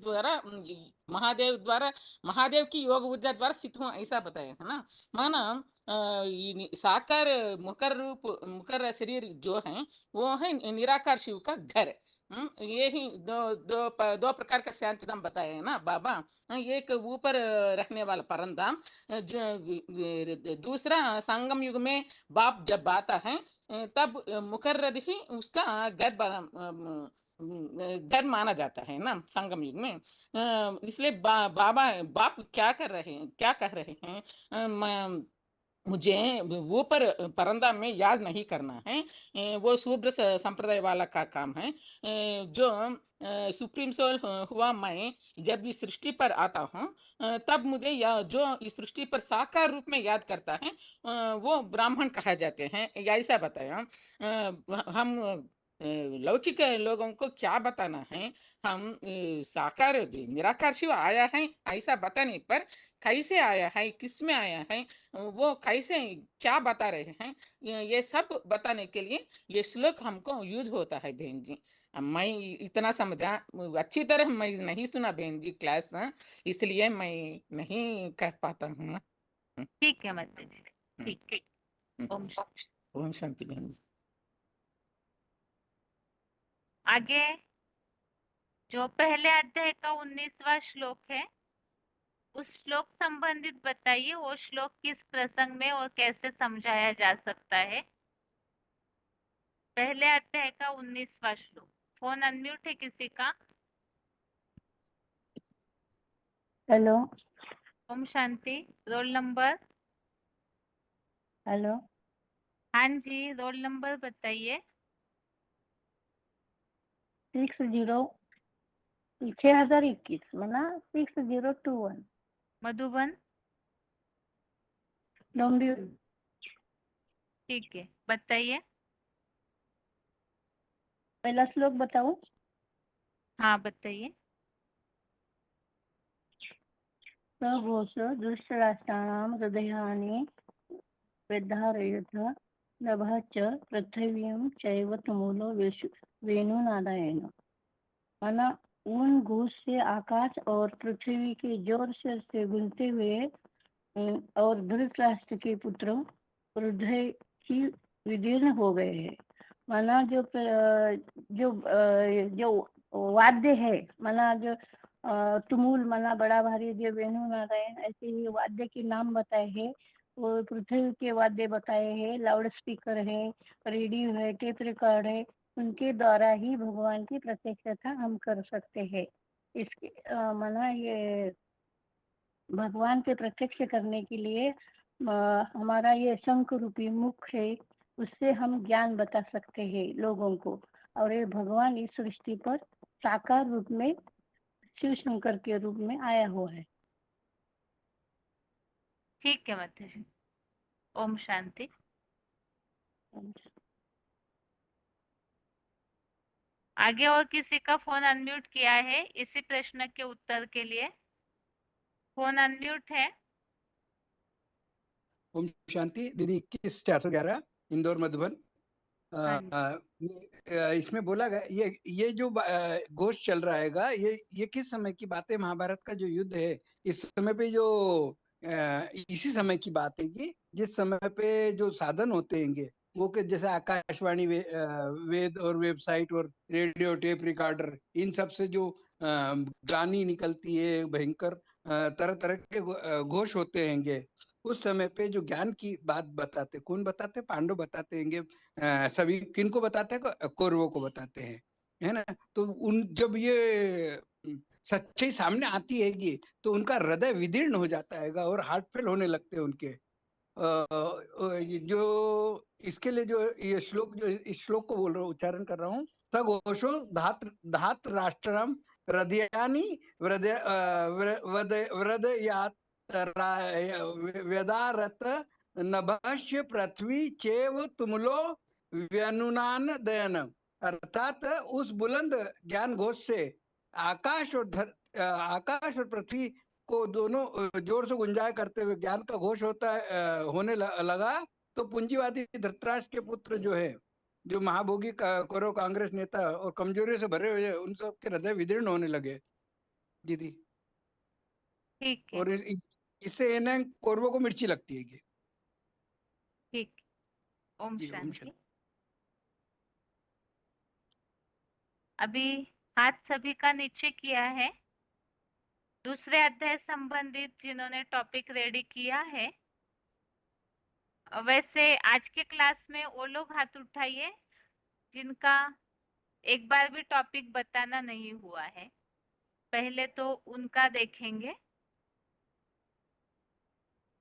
की योग ऊर्जा द्वारा स्थित हूँ, ऐसा बताया है ना। माना साकार मुकर शरीर जो है वो है निराकार शिव का घर। ये ही दो प्रकार का शांतिधाम बताया है ना बाबा। एक ऊपर रखने वाला परमधाम, जो दूसरा संगम युग में बाप जब आता है तब मुकर्रर ही उसका घर माना जाता है ना संगम युग में। इसलिए बाप क्या कर रहे हैं, क्या कह रहे हैं, मुझे वो परंदा में याद नहीं करना है, वो शूद्र संप्रदाय वाला का काम है। जो सुप्रीम सोल हुआ मैं जब इस सृष्टि पर आता हूँ तब मुझे जो इस सृष्टि पर साकार रूप में याद करता है वो ब्राह्मण कहा जाते हैं, ऐसा बताया। हम लौकिक लोगों को क्या बताना है, हम साकार निराकार शिव आया है ऐसा बताने पर कैसे आया है, किस में आया है, वो कैसे क्या बता रहे हैं, ये सब बताने के लिए ये श्लोक हमको यूज होता है बहन जी। मैं इतना समझा, अच्छी तरह मैं नहीं सुना बहन जी क्लास, इसलिए मैं नहीं कर पाता हूँ। ठीक है माता जी, ठीक। ओम शांति। ओम शांति बहन जी। आगे जो पहले अध्याय का 19वां श्लोक है, उस श्लोक संबंधित बताइए, वो श्लोक किस प्रसंग में और कैसे समझाया जा सकता है। पहले अध्याय का 19वां श्लोक। फोन अनम्यूट है किसी का? हेलो ओम शांति। Roll number? हेलो हाँ जी, रोल नंबर बताइए। 6021 मना 6021 मधुबन। डोंबिवली। ठीक है, बताइए। पहला श्लोक बताऊं? हाँ बताइए। सघोष धृतराष्ट्राणां हृदयानि विदारयथ नभः च पृथिवीं चैव तुमुलो वेणुनादायेन। माना उन घोष से आकाश और पृथ्वी के जोर से गूंजते हुए और धृतराष्ट्र के पुत्रों हृदय ही विदीर्ण हो गए हैं। माना जो वाद्य है, माना जो तुमुल, माना बड़ा भारी जो वेणु नारायण, ऐसे ही वाद्य के नाम बताए हैं। वो पृथ्वी के वाद्य बताए हैं, लाउड स्पीकर है, रेडियो है, टेप रिकॉर्ड है, उनके द्वारा ही भगवान की प्रत्यक्षता हम कर सकते हैं। इसके माना ये भगवान के प्रत्यक्ष करने के लिए हमारा ये शंख रूपी मुख है, उससे हम ज्ञान बता सकते हैं लोगों को। और ये भगवान इस सृष्टि पर साकार रूप में शिव शंकर के रूप में आया हुआ है। ठीक है माता जी। ओम शांति। आगे और किसी का फोन अनम्यूट किया है इसी प्रश्न के उत्तर के लिए? फोन अनम्यूट है? ओम शांति। दीदी 21/411 इंदौर मधुबन। हाँ जी। इसमें बोला गया ये जो घोष चल रहा है, ये किस समय की बात है? महाभारत का जो युद्ध है इस समय पे जो इसी समय की बात है कि जिस समय पे जो साधन होते हैं वो कि जैसे आकाशवाणी, वेद और वेबसाइट और रेडियो, टेप रिकॉर्डर, इन सब से जो गानी निकलती है, भयंकर तरह तरह के घोष होते हैं, उस समय पे जो ज्ञान की बात बताते, कौन बताते? पांडव बताते हैं। सभी किनको बताते हैं? कौरवों को बताते हैं, है ना? तो जब ये सच्चाई सामने आती है तो उनका हृदय विदीर्ण हो जाता है और हार्ट फेल होने लगते हैं उनके। जो इसके लिए जो ये श्लोक, जो इस श्लोक को बोल रहा हूँ, उच्चारण कर रहा हूँ, सघोषो धात राष्ट्रम हृदयानि वेदारत नभस्य पृथ्वी चेव तुमलो व्यनुनान दयन। अर्थात उस बुलंद ज्ञान घोष से आकाश और पृथ्वी को दोनों जोर से गुंजाय करते हुए ज्ञान का घोष होने लगा। तो पूंजीवादी धृतराष्ट्र के पुत्र जो है, जो महाभोगी कौरव कांग्रेस नेता और कमजोरी से भरे हुए, उन सब के हृदय विदीर्ण होने लगे दीदी। ठीक है। और इससे इन्हें कौरवों को मिर्ची लगती है। ठीक। ओम जी, ओम शांति। शांति। अभी हाथ सभी का नीचे किया है। दूसरे अध्याय संबंधित जिन्होंने टॉपिक रेडी किया है, वैसे आज के क्लास में वो लोग हाथ उठाइए जिनका एक बार भी टॉपिक बताना नहीं हुआ है। पहले तो उनका देखेंगे।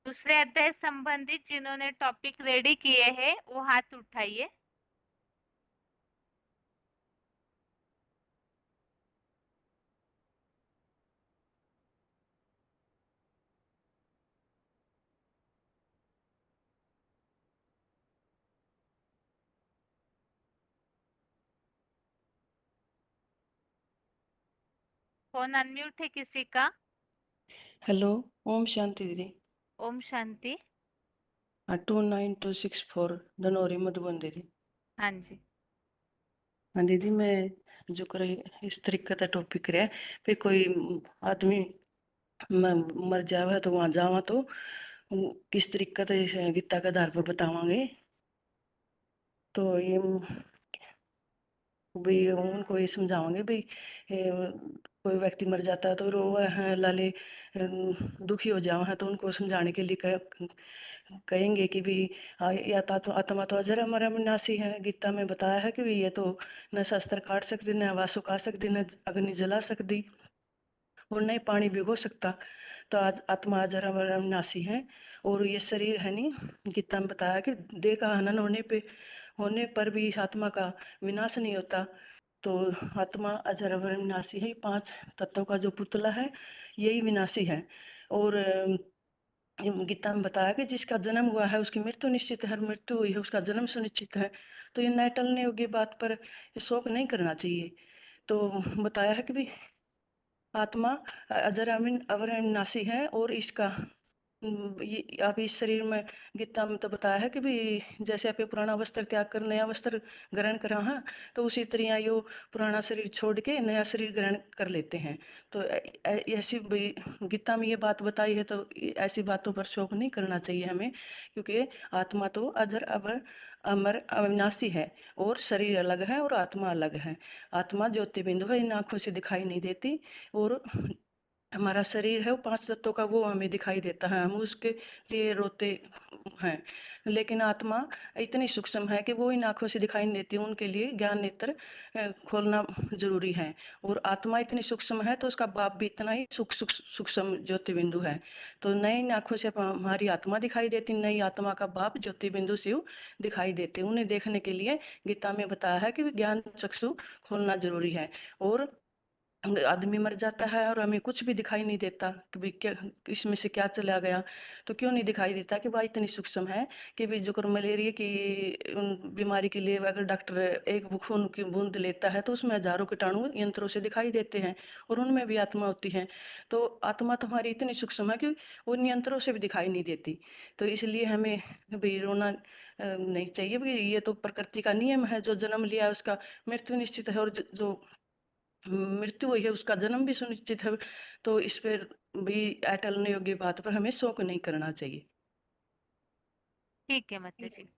दूसरे अध्याय संबंधित जिन्होंने टॉपिक रेडी किए हैं वो हाथ उठाइए। फोन अनम्यूट है किसी का? हेलो, ओम शांति दीदी। ओम शांति। 29264 धनौरी मधुबन दीदी। हाँ जी। हाँ दीदी, मैं जो करे इस तरीके का टॉपिक रहा पे कोई आदमी मर जावा तो वहां जावा तो किस तरीके से गीता के आधार पर बतावांगे। तो ये भाई उनको ये समझाओगे भाई, कोई व्यक्ति मर जाता है तो रोवा है, लाले दुखी हो जावा है, तो उनको समझाने के लिए कहेंगे कि भी या तो आत्मा तो अजर अमर अविनाशी है। गीता में बताया है कि भी ये तो न शस्त्र काट सकती, न हवा सुखा सकती, न अग्नि जला सकती और न ही पानी भिगो सकता। तो आज आत्मा अजर अमर अविनाशी है। और ये शरीर है नहीं, गीता में बताया कि देह का हनन होने पर भी इस आत्मा का विनाश नहीं होता। तो आत्मा अजर अमर अविनाशी है। 5 तत्वों का जो पुतला है यही विनाशी है। और गीता में बताया कि जिसका जन्म हुआ है उसकी मृत्यु निश्चित है, हर मृत्यु हुई है उसका जन्म सुनिश्चित है। तो ये न टलने योग्य बात पर शोक नहीं करना चाहिए। तो बताया है कि भी आत्मा अजर अमर अविनाशी है और इसका ये आप इस शरीर में गीता में तो बताया है कि भी जैसे आप ये पुराना वस्त्र त्याग कर नया वस्त्र ग्रहण करा है, तो उसी तरह यो पुराना शरीर छोड़ के नया शरीर ग्रहण कर लेते हैं। तो ऐसी गीता में ये बात बताई है, तो ऐसी बातों पर शोक नहीं करना चाहिए हमें, क्योंकि आत्मा तो अजर अमर अमर अविनाशी है और शरीर अलग है और आत्मा अलग है। आत्मा ज्योति बिंदु है, इन आंखों से दिखाई नहीं देती, और हमारा शरीर है वो 5 तत्वों का, वो हमें दिखाई देता है, हम उसके लिए रोते हैं। लेकिन आत्मा इतनी सूक्ष्म है कि वो इन आंखों से दिखाई नहीं देती, उनके लिए ज्ञान नेत्र खोलना जरूरी है। और आत्मा इतनी सूक्ष्म है तो उसका बाप भी इतना ही सूक्ष्म ज्योति बिंदु है। तो नई आंखों से हमारी आत्मा दिखाई देती, नई आत्मा का बाप ज्योति बिंदु शिव दिखाई देते। उन्हें देखने के लिए गीता में बताया है कि ज्ञान चक्षु खोलना जरूरी है। और आदमी मर जाता है और हमें कुछ भी दिखाई नहीं देता कि भाई क्या इसमें से क्या चला गया, तो क्यों नहीं दिखाई देता कि भाई इतनी सूक्ष्म है कि भी जो मलेरिया की बीमारी के लिए अगर डॉक्टर एक खून की बूंद लेता है तो उसमें हजारों कीटाणु यंत्रों से दिखाई देते हैं, और उनमें भी आत्मा होती है। तो आत्मा तुम्हारी इतनी सूक्ष्म है कि उन यंत्रों से भी दिखाई नहीं देती। तो इसलिए हमें भी रोना नहीं चाहिए, भाई ये तो प्रकृति का नियम है, जो जन्म लिया है उसका मृत्यु निश्चित है, और जो मृत्यु हुई है उसका जन्म भी सुनिश्चित है। तो इस पर भी अटलने योग्य बात पर हमें शोक नहीं करना चाहिए। ठीक है माता जी।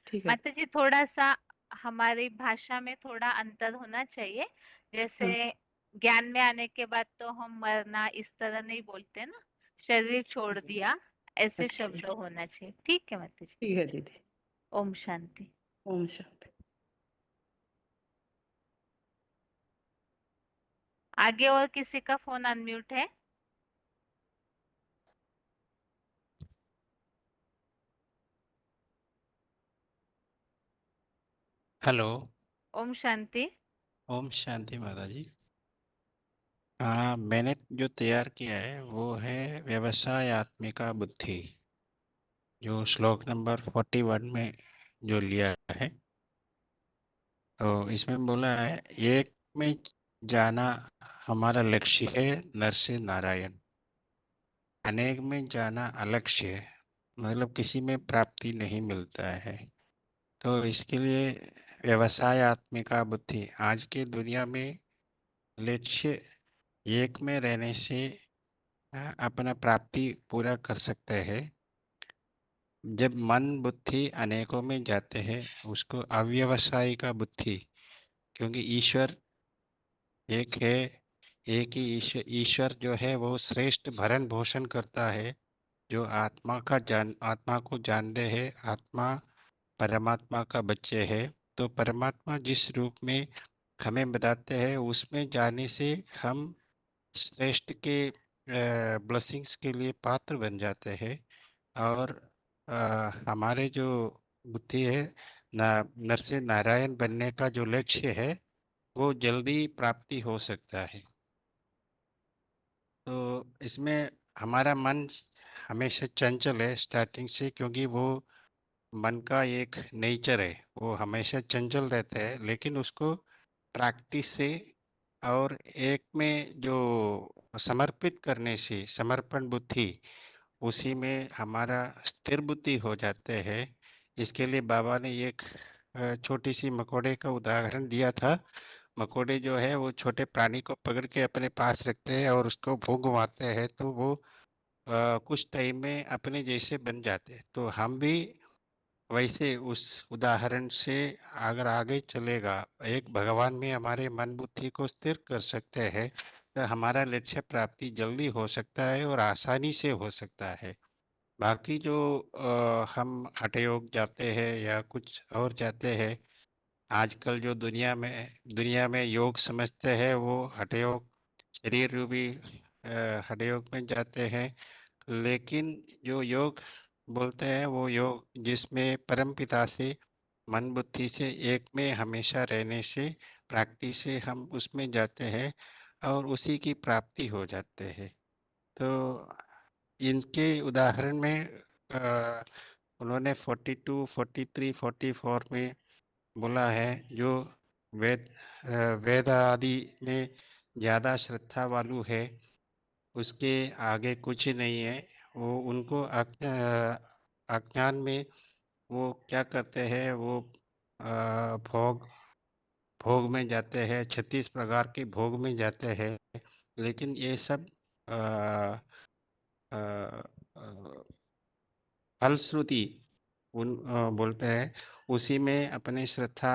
ठीक है। माता जी, थोड़ा सा हमारी भाषा में थोड़ा अंतर होना चाहिए। जैसे ज्ञान में आने के बाद तो हम मरना इस तरह नहीं बोलते ना, शरीर छोड़ दिया, ऐसे अच्छा शब्द होना चाहिए। ठीक है माता जी। ठीक है दीदी। ओम शांति। ओम शांति। आगे और किसी का फोन अनम्यूट है? हेलो। ओम शांति। ओम शांति माता जी। हाँ, मैंने जो तैयार किया है वो है व्यवसाय आत्मिका बुद्धि, जो श्लोक नंबर 41 में जो लिया है। तो इसमें बोला है, एक में जाना हमारा लक्ष्य है, नर से नारायण। अनेक में जाना अलक्ष्य है, मतलब किसी में प्राप्ति नहीं मिलता है। तो इसके लिए व्यवसाय आत्मिका बुद्धि, आज के दुनिया में लक्ष्य एक में रहने से अपना प्राप्ति पूरा कर सकते हैं। जब मन बुद्धि अनेकों में जाते हैं उसको अव्यवसायी का बुद्धि, क्योंकि ईश्वर एक है, एक ही ईश्वर जो है वो श्रेष्ठ भरण पोषण करता है। जो आत्मा को जानते हैं, आत्मा परमात्मा का बच्चे है, तो परमात्मा जिस रूप में हमें बताते हैं उसमें जाने से हम श्रेष्ठ के ब्लेसिंग्स के लिए पात्र बन जाते हैं। और हमारे जो बुद्धि है नर से नारायण बनने का जो लक्ष्य है वो जल्दी प्राप्ति हो सकता है। तो इसमें हमारा मन हमेशा चंचल है स्टार्टिंग से, क्योंकि वो मन का एक नेचर है, वो हमेशा चंचल रहता है। लेकिन उसको प्रैक्टिस से और एक में जो समर्पित करने से, समर्पण बुद्धि, उसी में हमारा स्थिर बुद्धि हो जाते हैं। इसके लिए बाबा ने एक छोटी सी मकोड़े का उदाहरण दिया था। मकोड़े जो है वो छोटे प्राणी को पकड़ के अपने पास रखते हैं और उसको घुमाते हैं, तो वो कुछ टाइम में अपने जैसे बन जाते हैं। तो हम भी वैसे उस उदाहरण से अगर आगे चलेगा, एक भगवान में हमारे मन बुद्धि को स्थिर कर सकते हैं, तो हमारा लक्ष्य प्राप्ति जल्दी हो सकता है और आसानी से हो सकता है। बाकी जो हम हठ योग जाते हैं या कुछ और जाते हैं, आजकल जो दुनिया में योग समझते हैं वो हठ योग, शरीर रूपी हठ योग में जाते हैं। लेकिन जो योग बोलते हैं वो योग जिसमें परम पिता से मन बुद्धि से एक में हमेशा रहने से, प्रैक्टिस से हम उसमें जाते हैं और उसी की प्राप्ति हो जाते हैं। तो इनके उदाहरण में उन्होंने 42, 43, 44 में बोला है, जो वेद आदि में ज़्यादा श्रद्धा वालू है उसके आगे कुछ नहीं है, वो उनको अज्ञान में वो क्या करते हैं, वो भोग भोग में जाते हैं, 36 प्रकार के भोग में जाते हैं। लेकिन ये सब अ, अ, अ, फलश्रुति बोलते हैं, उसी में अपने श्रद्धा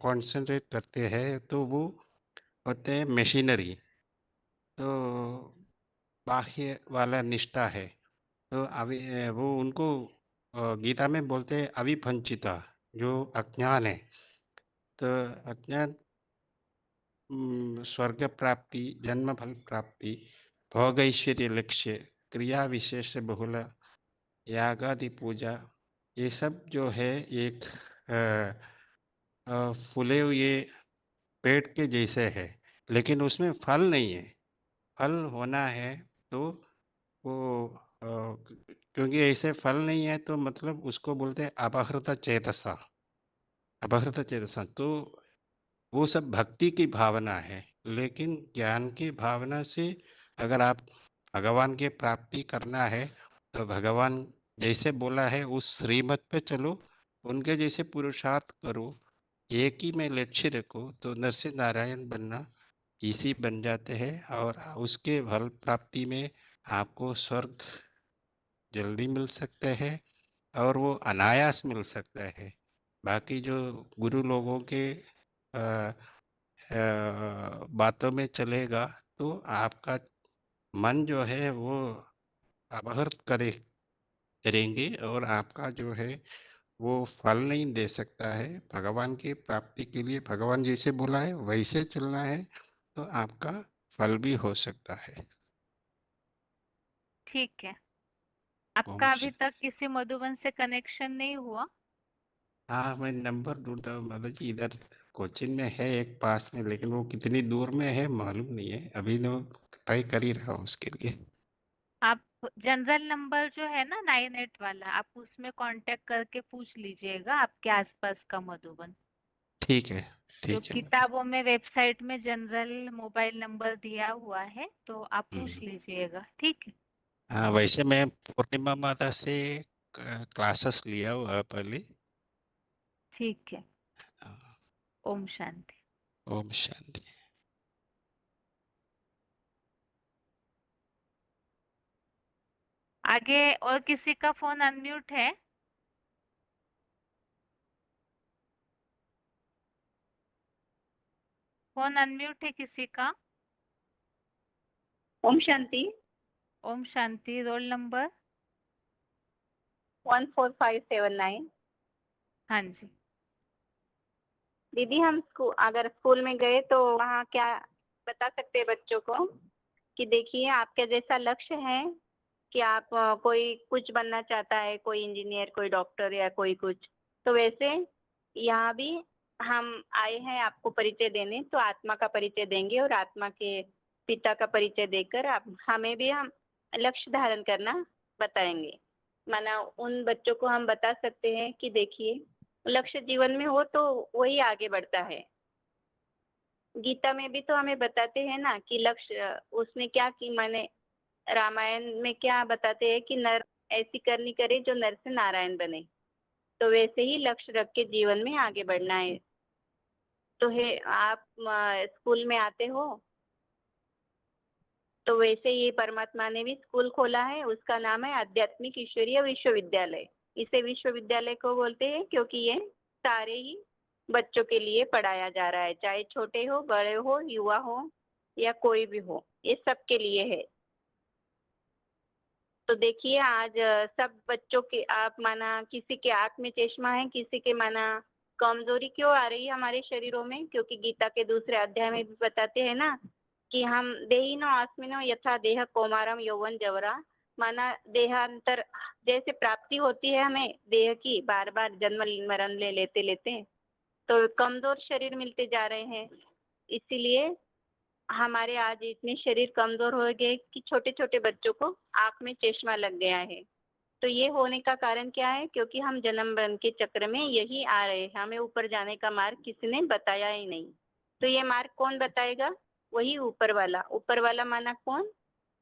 कंसंट्रेट करते हैं, तो वो होते हैं मशीनरी। तो बाह्य वाला निष्ठा है, तो अभी वो उनको गीता में बोलते हैं अविभंचिता, जो अज्ञान है। तो अज्ञान स्वर्ग प्राप्ति, जन्म फल प्राप्ति, भोग ऐश्वर्य लक्ष्य, क्रिया विशेष बहुल, यागादि पूजा, ये सब जो है एक फूले हुए पेड़ के जैसे है, लेकिन उसमें फल नहीं है। फल होना है तो वो क्योंकि ऐसे फल नहीं है, तो मतलब उसको बोलते हैं अपहृत चेतसा। अपहृत चेतसा तो वो सब भक्ति की भावना है। लेकिन ज्ञान की भावना से अगर आप भगवान की प्राप्ति करना है, तो भगवान जैसे बोला है उस श्रीमत पे चलो, उनके जैसे पुरुषार्थ करो, एक ही में लक्ष्य रखो, तो नरसिंह नारायण बनना इसी बन जाते हैं। और उसके फल प्राप्ति में आपको स्वर्ग जल्दी मिल सकते हैं, और वो अनायास मिल सकता है। बाकी जो गुरु लोगों के बातों में चलेगा, तो आपका मन जो है वो अपहृत करेंगे, और आपका जो है वो फल नहीं दे सकता है। भगवान की प्राप्ति के लिए भगवान जैसे बोला है वैसे चलना है, तो आपका फल भी हो सकता है। ठीक है। ओम आपका अभी तक किसी मधुबन से कनेक्शन नहीं हुआ? हाँ, मैं नंबर ढूंढता हूँ मतलब कि इधर कोचिन में है एक पास में, लेकिन वो कितनी दूर में है मालूम नहीं है। अभी तो ट्राई कर ही रहा हूँ उसके लिए। आप जनरल नंबर जो है ना 98 वाला, आप उसमें कांटेक्ट करके पूछ लीजिएगा आपके आसपास का मधुबन। ठीक है, जो ठीक है। किताबों में वेबसाइट में जनरल मोबाइल नंबर दिया हुआ है, तो आप पूछ हम्म। लीजिएगा, ठीक है? हाँ, वैसे मैं पूर्णिमा माता से क्लासेस लिया हुआ है पहले। ठीक है। हाँ, ओम शांति। ओम शांति। आगे और किसी का फोन अनम्यूट है? फोन अनम्यूट है किसी का? ओम शांति। ओम शांति। Roll number? 14579। हाँ जी। दीदी हम अगर स्कूल में गए तो वहाँ क्या बता सकते हैं बच्चों को कि देखिए आपके जैसा लक्ष्य है कि आप कोई कुछ बनना चाहता है, कोई इंजीनियर, कोई डॉक्टर या कोई कुछ, तो वैसे यहाँ भी हम आए हैं आपको परिचय देने, तो आत्मा का परिचय देंगे और आत्मा के पिता का परिचय देकर आप हमें भी हम लक्ष्य धारण करना बताएंगे। माना उन बच्चों को हम बता सकते हैं कि देखिए लक्ष्य जीवन में हो तो वही आगे बढ़ता है। गीता में भी तो हमें बताते हैं ना कि लक्ष्य उसने क्या की, माने रामायण में क्या बताते हैं कि नर ऐसी करनी करे जो नर से नारायण बने, तो वैसे ही लक्ष्य रख के जीवन में आगे बढ़ना है। तो है आप स्कूल में आते हो तो वैसे ही परमात्मा ने भी स्कूल खोला है, उसका नाम है आध्यात्मिक ईश्वरीय विश्वविद्यालय। इसे विश्वविद्यालय को बोलते हैं क्योंकि ये सारे ही बच्चों के लिए पढ़ाया जा रहा है, चाहे छोटे हो, बड़े हो, युवा हो या कोई भी हो, ये सबके लिए है। तो देखिए आज सब बच्चों के आप माना किसी के आंख में चश्मा है, किसी के माना कमजोरी क्यों आ रही है हमारे शरीरों में, क्योंकि गीता के दूसरे अध्याय में भी बताते हैं ना कि हम देहिनो आस्मिनो यथा देह कौमारम यौवन जवरा, माना देहांतर जैसे प्राप्ति होती है हमें देह की, बार बार जन्म मरण ले लेते लेते तो कमजोर शरीर मिलते जा रहे हैं। इसीलिए हमारे आज इतने शरीर कमजोर हो गए कि छोटे छोटे बच्चों को आंख में चश्मा लग गया है। तो ये होने का कारण क्या है, क्योंकि हम जन्म मरण के चक्र में यही आ रहे हैं, हमें ऊपर जाने का मार्ग किसी ने बताया ही नहीं। तो ये मार्ग कौन बताएगा? वही ऊपर वाला। ऊपर वाला माना कौन?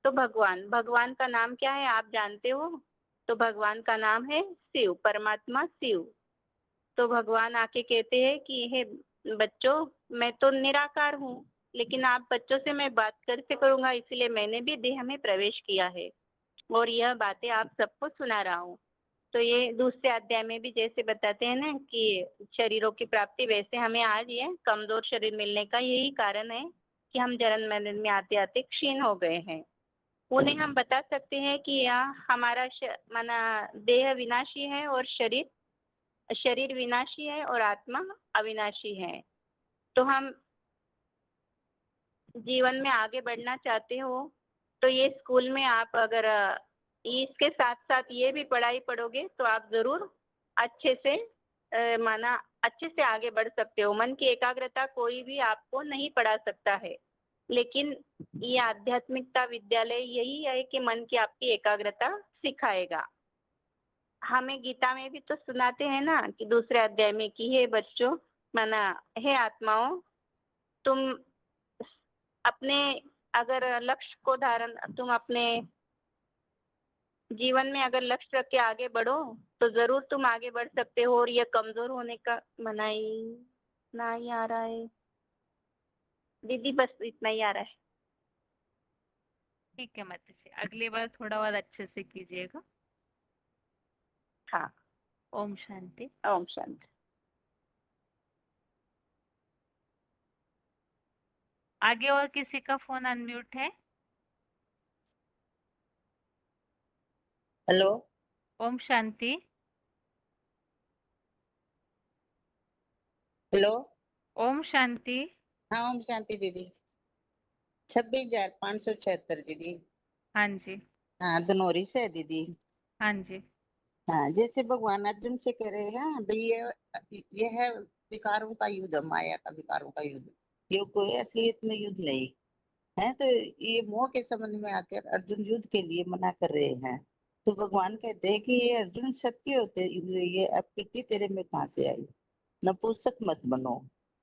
तो भगवान का नाम क्या है आप जानते हो? तो भगवान का नाम है शिव, परमात्मा शिव। तो भगवान आके कहते हैं कि हे बच्चों, मैं तो निराकार हूँ, लेकिन आप बच्चों से मैं बात कैसे करूंगा, इसलिए मैंने भी देह में प्रवेश किया है और यह बातें आप सबको सुना रहा हूँ। तो ये दूसरे अध्याय में भी जैसे बताते हैं ना कि शरीरों की प्राप्ति, वैसे हमें आज ये कमजोर शरीर मिलने का यही कारण है कि हम जन्म मरण में आते आते क्षीण हो गए हैं। उन्हें हम बता सकते हैं कि यह हमारा माना देह विनाशी है और शरीर विनाशी है और आत्मा अविनाशी है। तो हम जीवन में आगे बढ़ना चाहते हो तो ये स्कूल में आप अगर इसके साथ साथ ये भी पढ़ाई पढ़ोगे तो आप जरूर अच्छे से माना अच्छे से आगे बढ़ सकते हो। मन की एकाग्रता कोई भी आपको नहीं पढ़ा सकता है, लेकिन ये आध्यात्मिकता विद्यालय यही है कि मन की आपकी एकाग्रता सिखाएगा। हमें गीता में भी तो सुनाते हैं ना कि दूसरे अध्याय में कि हे बच्चों, माना हे आत्माओं, तुम अपने अगर लक्ष्य को तुम अपने जीवन में अगर लक्ष्य रख के आगे बढ़ो तो जरूर तुम आगे बढ़ सकते हो। और ये कमजोर होने का मनाई ना ही आ रहा है दीदी, बस इतना ही आ रहा है। ठीक है माता जी, अगली बार थोड़ा और अच्छे से कीजिएगा। हाँ, ओम शांति। ओम शांति। आगे और किसी का फोन अनम्यूट है? हेलो, ओम शांति। हेलो। ओम शांति। हाँ, ओम शांति दीदी। 26,576 दीदी। हाँ जी। हाँ, धनौरी से है दीदी। हाँ जी। हाँ, जैसे भगवान अर्जुन से कह रहे हैं भाई ये है विकारों का युद्ध, माया का विकारों का युद्ध, ये कोई असलियत में युद्ध नहीं है। तो ये मोह के संबंध में आकर अर्जुन युद्ध के लिए मना कर रहे हैं। तो भगवान कहते हैं कि ये अर्जुन सत्य होते, ये अपकीर्ति तेरे में कहाँ से आई? नपुंसक मत बनो,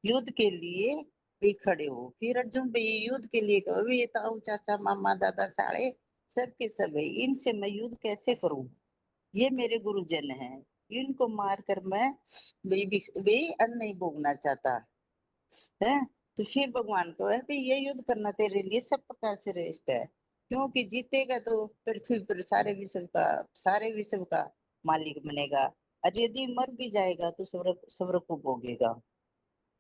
युद्ध के लिए भी खड़े हो। फिर अर्जुन भाई युद्ध के लिए कहो, ये ताऊ चाचा मामा दादा साले सबके सब है, इनसे मैं युद्ध कैसे करूं? ये मेरे गुरुजन हैं, इनको मार कर मैं भी अन्न नहीं भोगना चाहता है। तो फिर भगवान को है कि ये युद्ध करना तेरे लिए सब प्रकार से श्रेष्ठ है, क्योंकि जीतेगा तो पृथ्वी पर सारे विश्व का मालिक बनेगा, और यदि मर भी जाएगा तो स्वर्ग को भोगेगा।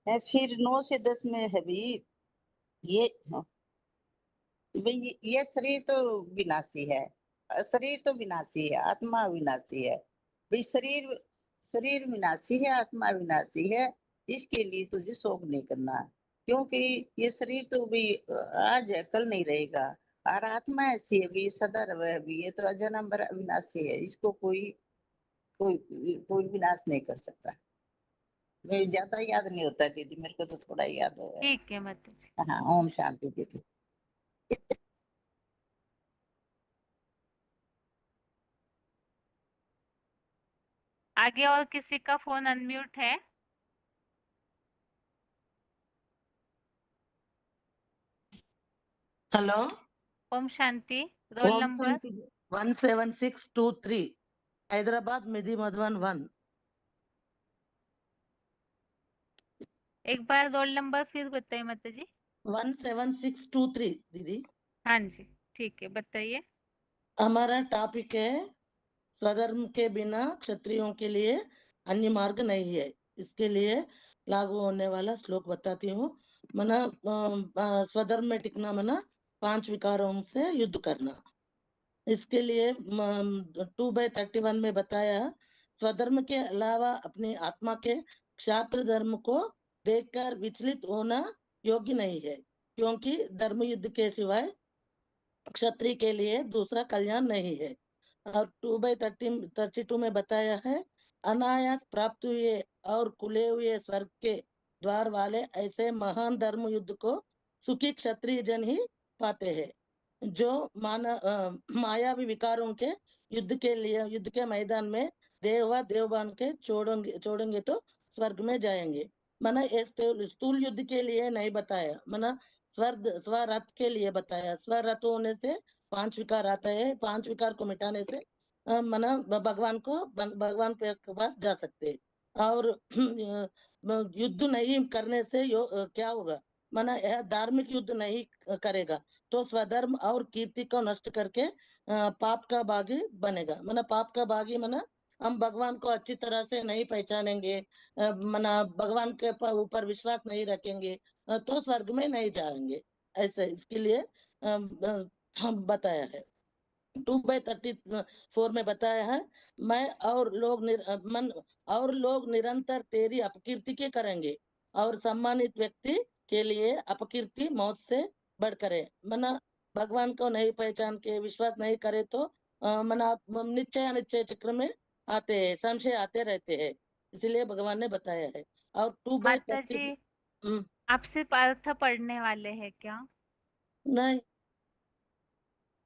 है फिर 9 से 10 में है भी ये ये शरीर तो विनाशी है, शरीर तो विनाशी है, आत्मा विनाशी है। भाई शरीर विनाशी है, आत्मा विनाशी है, इसके लिए तुझे शोक नहीं करना, क्योंकि ये शरीर तो भी आज है कल नहीं रहेगा, और आत्मा ऐसी है भी सदा रहे भी, ये तो अजन्म अविनाशी है, इसको कोई कोई कोई विनाश नहीं कर सकता। मेरे ज्यादा याद नहीं होता दीदी, मेरे को तो थोड़ा याद हो गया। ठीक है माता जी। हाँ, ओम शांति दीदी। आगे और किसी का फोन अनम्यूट है? हेलो, ओम शांति। रोल ओम नंबर? शांति। 17623 हैदराबाद मिधी मधुबन 1। एक बार रोल नंबर फिर बताइए माता जी। 17623 दीदी। हाँ जी, ठीक है, बताइए। हमारा टॉपिक है स्वधर्म के बिना क्षत्रियों के लिए अन्य मार्ग नहीं है। इसके लिए लागू होने वाला श्लोक बताती हूँ। मना स्वधर्म में टिकना मना 5 विकारों से युद्ध करना। इसके लिए 2/31 में बताया, स्वधर्म के अलावा अपनी आत्मा के क्षात्र धर्म को देखकर विचलित होना योग्य नहीं है, क्योंकि धर्म युद्ध के सिवाय क्षत्रिय के लिए दूसरा कल्याण नहीं है। और 2/32 में बताया है, अनायास प्राप्त हुए और खुले हुए स्वर्ग के द्वार वाले ऐसे महान धर्म युद्ध को सुखी क्षत्रिय जन ही पाते हैं। जो मायावी विकारों के युद्ध के मैदान में देवबान के छोड़ेंगे तो स्वर्ग में जाएंगे। मना स्थूल युद्ध के लिए नहीं बताया, मना स्वरथ के लिए बताया। स्वरथ होने से पांच विकार आता है, पांच विकार को मिटाने से मना भगवान के पास जा सकते हैं। और युद्ध नहीं करने से क्या होगा, मना यह धार्मिक युद्ध नहीं करेगा तो स्वधर्म और कीर्ति को नष्ट करके पाप का भागी बनेगा। मना पाप का भागी मना हम भगवान को अच्छी तरह से नहीं पहचानेंगे, मना भगवान के ऊपर विश्वास नहीं रखेंगे तो स्वर्ग में नहीं जाएंगे। ऐसे इसके लिए बताया है 2/34 में बताया है, मैं और लोग निरंतर तेरी अपकीर्ति के करेंगे और सम्मानित व्यक्ति के लिए अपकीर्ति मौत से बढ़कर है। मना भगवान को नहीं पहचान के विश्वास नहीं करे तो मना निश्चय अनिश्चय चक्र में आते हैं, संशय आते रहते हैं, इसलिए भगवान ने बताया है। और माता 2/30 जी, आप सिर्फ अर्थ पढ़ने वाले हैं क्या? नहीं,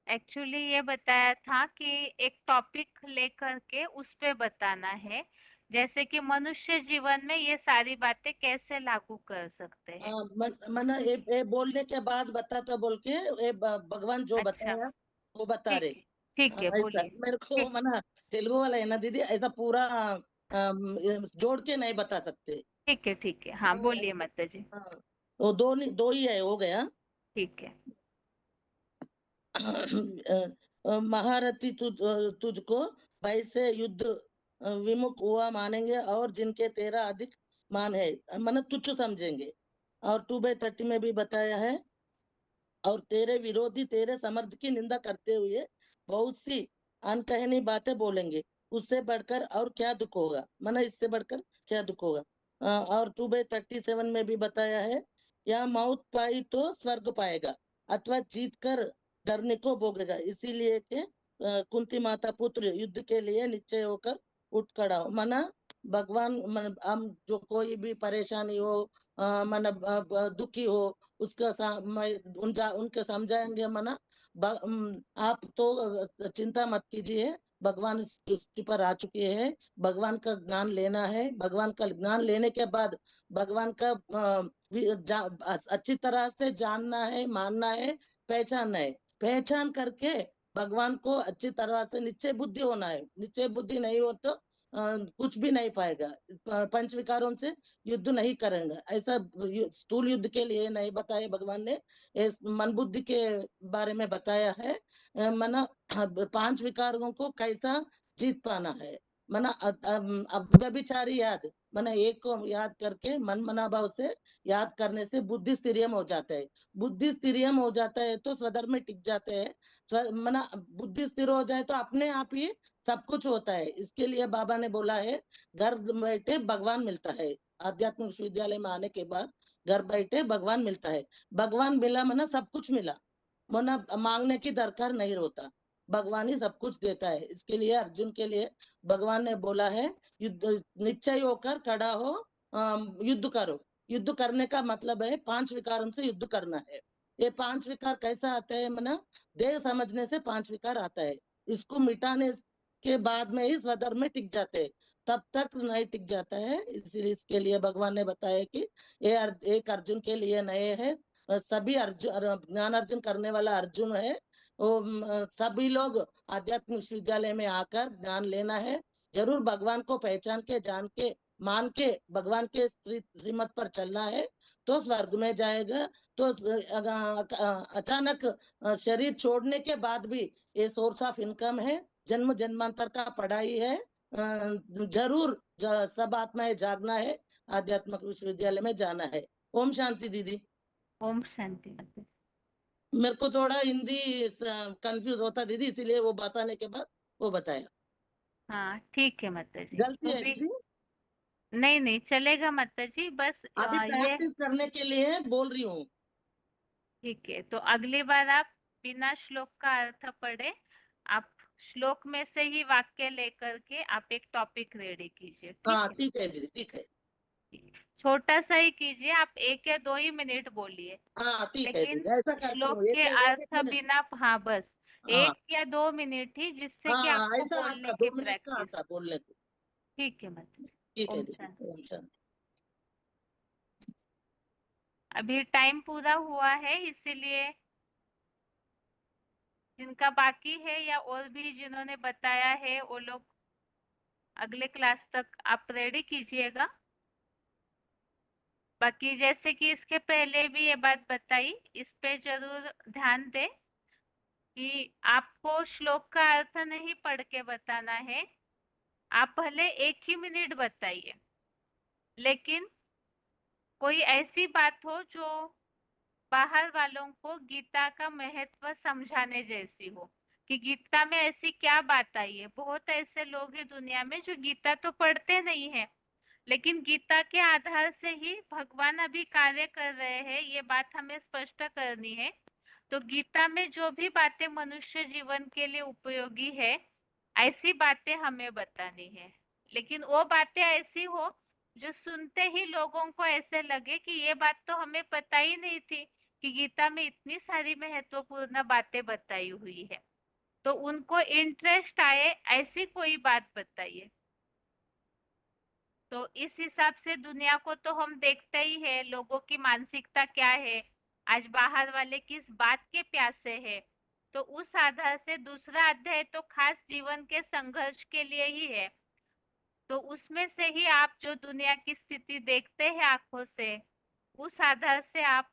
एक्चुअली ये बताया था कि एक टॉपिक लेकर के उस पे बताना है, जैसे कि मनुष्य जीवन में ये सारी बातें कैसे लागू कर सकते हैं। मना ये बोलने के बाद बताता बोल के ये भगवान जो अच्छा, बताया वो बता रहे। ठीक है, ऐसा बोलिए। मेरे को मना तेलुगु वाला है ना दीदी, ऐसा पूरा जोड़ के नहीं बता सकते। ठीक है, हाँ बोलिए माता जी। हाँ, वो दो ही है, हो गया। ठीक है। महारथी तुझको भय से युद्ध विमुख हुआ मानेंगे और जिनके तेरा अधिक मान है मन तुच्छ समझेंगे। और 2/30 में भी बताया है, और तेरे विरोधी तेरे समर्थ की निंदा करते हुए बहुत सी अनकहनी बातें बोलेंगे, उससे बढ़कर और क्या दुख होगा, माना इससे बढ़कर क्या दुख होगा। और 2/37 में भी बताया है, या मौत पाई तो स्वर्ग पाएगा अथवा जीत कर डरने को भोगेगा, इसीलिए के कुंती माता पुत्र युद्ध के लिए निश्चय होकर उठ खड़ा हो। मना भगवान हम जो कोई भी परेशानी हो मन दुखी हो उसका उनके समझाएंगे मना आप तो चिंता मत कीजिए, भगवान इस सृष्टि पर आ चुके हैं, भगवान का ज्ञान लेना है, भगवान का ज्ञान लेने के बाद भगवान का अच्छी तरह से जानना है, मानना है, पहचानना है, पहचान करके भगवान को अच्छी तरह से निश्चय बुद्धि होना है। निश्चय बुद्धि नहीं हो तो कुछ भी नहीं पाएगा, पंच विकारों से युद्ध नहीं करेंगे। ऐसा स्थूल युद्ध के लिए नहीं बताया भगवान ने, मन बुद्धि के बारे में बताया है। मना पांच विकारों को कैसा जीत पाना है, मना अब व्यभिचारी याद, मना एक को याद करके मन मना भाव से याद करने से बुद्धि स्थिरियम हो जाता है। बुद्धि स्थिरियम हो जाता है तो स्वधर्म में टिक जाते हैं। मना बुद्धि स्थिर हो जाए तो अपने आप ही सब कुछ होता है। इसके लिए बाबा ने बोला है, घर बैठे भगवान मिलता है। आध्यात्मिक विश्वविद्यालय में आने के बाद घर बैठे भगवान मिलता है। भगवान मिला मना सब कुछ मिला, मना मांगने की दरकार नहीं होता, भगवान ही सब कुछ देता है। इसके लिए अर्जुन के लिए भगवान ने बोला है, युद्ध निश्चय होकर खड़ा हो, युद्ध करो। युद्ध करने का मतलब है पांच विकारों से युद्ध करना है। ये पांच विकार कैसा आता है, मना देह समझने से पांच विकार आता है, इसको मिटाने के बाद में ही स्वधर्म में टिक जाते हैं, तब तक नहीं टिक जाता है। इसलिए इसके लिए भगवान ने बताया कि ये एक अर्जुन के लिए नए है, सभी अर्जुन ज्ञान अर्जुन करने वाला अर्जुन है, वो सभी लोग आध्यात्मिक विश्वविद्यालय में आकर ज्ञान लेना है, जरूर भगवान को पहचान के जान के मान के भगवान के श्रीमत पर चलना है तो स्वर्ग में जाएगा। तो अचानक शरीर छोड़ने के बाद भी ये सोर्स ऑफ इनकम है, जन्म जन्मांतर का पढ़ाई है, जरूर सब आत्माएं जागना है, आध्यात्मिक विश्वविद्यालय में जाना है। ओम शांति दीदी। ओम शांति। मेरे को थोड़ा हिंदी कंफ्यूज होता दीदी, इसीलिए वो बताने के बाद वो बताया। हाँ ठीक है माता जी। गलती है दीदी? नहीं चलेगा माता जी, बस अभी ये प्रैक्टिस करने के लिए बोल रही हूँ। ठीक है, तो अगली बार आप बिना श्लोक का अर्थ पढ़े, आप श्लोक में से ही वाक्य लेकर के आप एक टॉपिक रेडी कीजिए। हाँ ठीक है दीदी, ठीक है। छोटा सा ही कीजिए, आप 1 या 2 ही मिनट बोलिए, हाँ ठीक है लेकिन दीदी, ऐसा करती श्लोक हूँ। के अर्थ बिना, हाँ बस हाँ 1 या 2 मिनट ही, जिससे कि हाँ, आपको ऐसा बोलने आता की 2 मिनट का प्रैक्टिस। आता बोलने को। ठीक है माता जी। ठीक है ओम दीदी, शांति। ओम शांति। अभी टाइम पूरा हुआ है, इसीलिए जिनका बाकी है या और भी जिन्होंने बताया है वो लोग अगले क्लास तक आप रेडी कीजिएगा। बाकी जैसे कि इसके पहले भी ये बात बताई, इस पे जरूर ध्यान दें कि आपको श्लोक का अर्थ नहीं पढ़ के बताना है। आप भले 1 ही मिनट बताइए, लेकिन कोई ऐसी बात हो जो बाहर वालों को गीता का महत्व समझाने जैसी हो कि गीता में ऐसी क्या बात आई है। बहुत ऐसे लोग हैं दुनिया में जो गीता तो पढ़ते नहीं है, लेकिन गीता के आधार से ही भगवान अभी कार्य कर रहे हैं, ये बात हमें स्पष्ट करनी है। तो गीता में जो भी बातें मनुष्य जीवन के लिए उपयोगी है, ऐसी बातें हमें बतानी है। लेकिन वो बातें ऐसी हो जो सुनते ही लोगों को ऐसे लगे कि ये बात तो हमें पता ही नहीं थी कि गीता में इतनी सारी महत्वपूर्ण बातें बताई हुई है। तो उनको इंटरेस्ट आए ऐसी कोई बात बताइए। तो इस हिसाब से दुनिया को तो हम देखते ही है, लोगों की मानसिकता क्या है, आज बाहर वाले किस बात के प्यासे है। तो उस आधार से दूसरा अध्याय तो खास जीवन के संघर्ष के लिए ही है। तो उसमें से ही आप जो दुनिया की स्थिति देखते हैं आंखों से, उस आधार से आप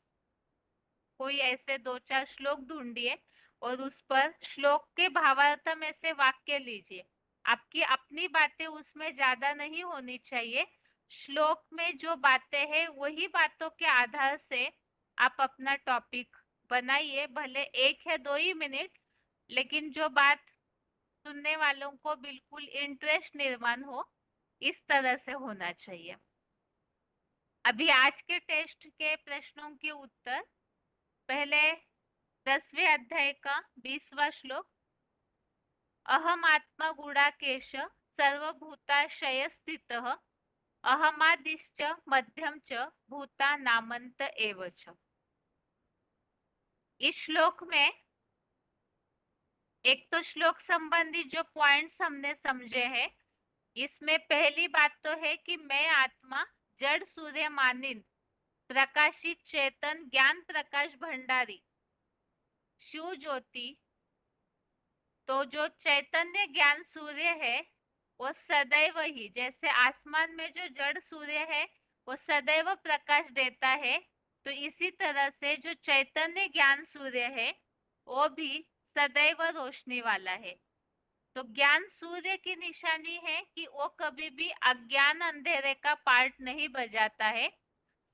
कोई ऐसे 2-4 श्लोक ढूंढिए और उस पर श्लोक के भावार्थ में से वाक्य लीजिए। आपकी अपनी बातें उसमें ज्यादा नहीं होनी चाहिए। श्लोक में जो बातें हैं वही बातों के आधार से आप अपना टॉपिक बनाइए, भले 1 या 2 ही मिनट, लेकिन जो बात सुनने वालों को बिल्कुल इंटरेस्ट निर्माण हो, इस तरह से होना चाहिए। अभी आज के टेस्ट के प्रश्नों के उत्तर, पहले 10वें अध्याय का 20वां श्लोक, अहम आत्मा गुणाकेश सर्वभूताशय स्थितः अहमादिश्च मध्यम च भूता नामंत एव च। इस श्लोक में एक तो श्लोक संबंधी जो पॉइंट्स हमने समझे हैं, इसमें पहली बात तो है कि मैं आत्मा जड़ सूर्य मानिन प्रकाशित चेतन ज्ञान प्रकाश भंडारी शिव ज्योति। तो जो चैतन्य ज्ञान सूर्य है वो सदैव ही, जैसे आसमान में जो जड़ सूर्य है वो सदैव प्रकाश देता है, तो इसी तरह से जो चैतन्य ज्ञान सूर्य है वो भी सदैव रोशनी वाला है। तो ज्ञान सूर्य की निशानी है कि वो कभी भी अज्ञान अंधेरे का पार्ट नहीं बजाता है,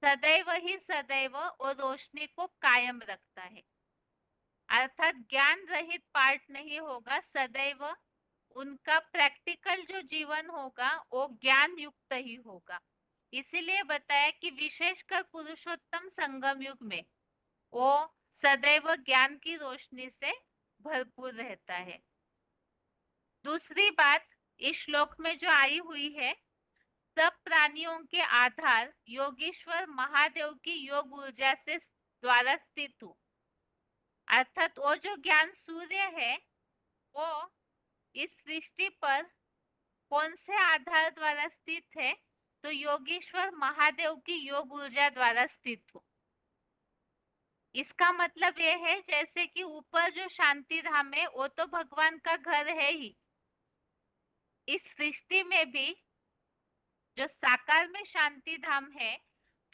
सदैव ही सदैव वो रोशनी को कायम रखता है। अर्थात ज्ञान रहित पार्ट नहीं होगा, सदैव उनका प्रैक्टिकल जो जीवन होगा वो ज्ञान युक्त ही होगा। इसीलिए बताया कि विशेषकर पुरुषोत्तम संगम युग में वो सदैव ज्ञान की रोशनी से भरपूर रहता है। दूसरी बात इस श्लोक में जो आई हुई है, सब प्राणियों के आधार योगेश्वर महादेव की योग ऊर्जा से द्वारा स्थित हूँ। अर्थात वो जो ज्ञान सूर्य है वो इस सृष्टि पर कौन से आधार द्वारा स्थित है, तो योगेश्वर महादेव की योग ऊर्जा द्वारा स्थित हूँ। इसका मतलब ये है जैसे कि ऊपर जो शांति धाम है वो तो भगवान का घर है ही, इस सृष्टि में भी जो साकार में शांति धाम है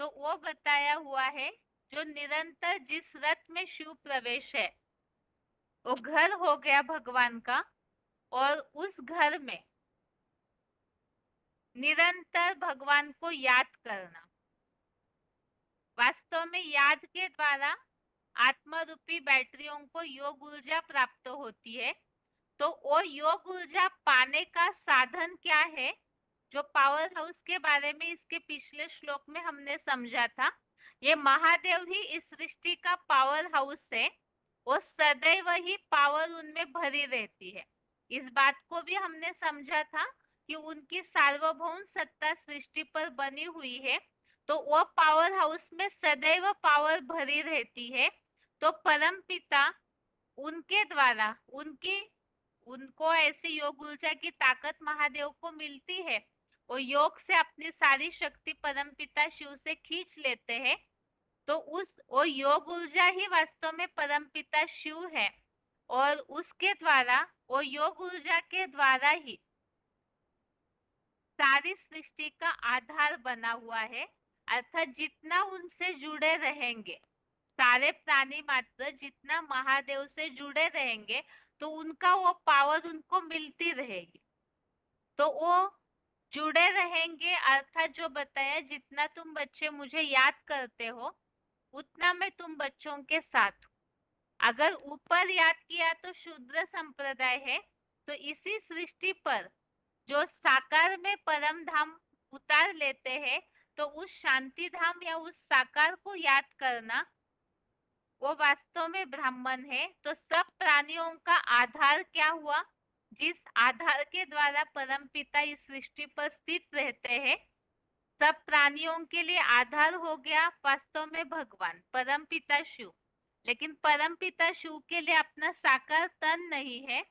तो वो बताया हुआ है जो निरंतर जिस रथ में शिव प्रवेश है वो घर हो गया भगवान का, और उस घर में निरंतर भगवान को याद करना। वास्तव में याद के द्वारा आत्मा रूपी बैटरियों को योग ऊर्जा प्राप्त होती है। तो वो योग ऊर्जा पाने का साधन क्या है, जो पावर हाउस के बारे में इसके पिछले श्लोक में हमने समझा था। ये महादेव ही इस सृष्टि का पावर हाउस है, वो सदैव ही पावर उनमें भरी रहती है। इस बात को भी हमने समझा था कि उनकी सार्वभौम सत्ता सृष्टि पर बनी हुई है, तो वो पावर हाउस में सदैव पावर भरी रहती है। तो परम पिता उनके द्वारा उनको ऐसी योग ऊर्जा की ताकत महादेव को मिलती है, वो योग से अपनी सारी शक्ति परम पिता शिव से खींच लेते हैं। तो वो योग ऊर्जा ही वास्तव में परम पिता शिव है। और उसके द्वारा, वो योग ऊर्जा के द्वारा ही सारी सृष्टि का आधार बना हुआ है। अर्थात जितना उनसे जुड़े रहेंगे, सारे प्राणी मात्र जितना महादेव से जुड़े रहेंगे, तो उनका वो पावर उनको मिलती रहेगी। तो वो जुड़े रहेंगे, अर्थात जो बताया, जितना तुम बच्चे मुझे याद करते हो उतना मैं तुम बच्चों के साथ हूँ। अगर ऊपर याद किया तो शूद्र संप्रदाय है, तो इसी सृष्टि पर जो साकार में परम धाम उतार लेते हैं, तो उस शांति धाम या उस साकार को याद करना, वो वास्तव में ब्राह्मण है। तो सब प्राणियों का आधार क्या हुआ? जिस आधार के द्वारा परम पिता इस सृष्टि पर स्थित रहते हैं, सब प्राणियों के लिए आधार हो गया वास्तव में भगवान परम पिता शिव। लेकिन परम पिता शिव के लिए अपना साकार तन नहीं है,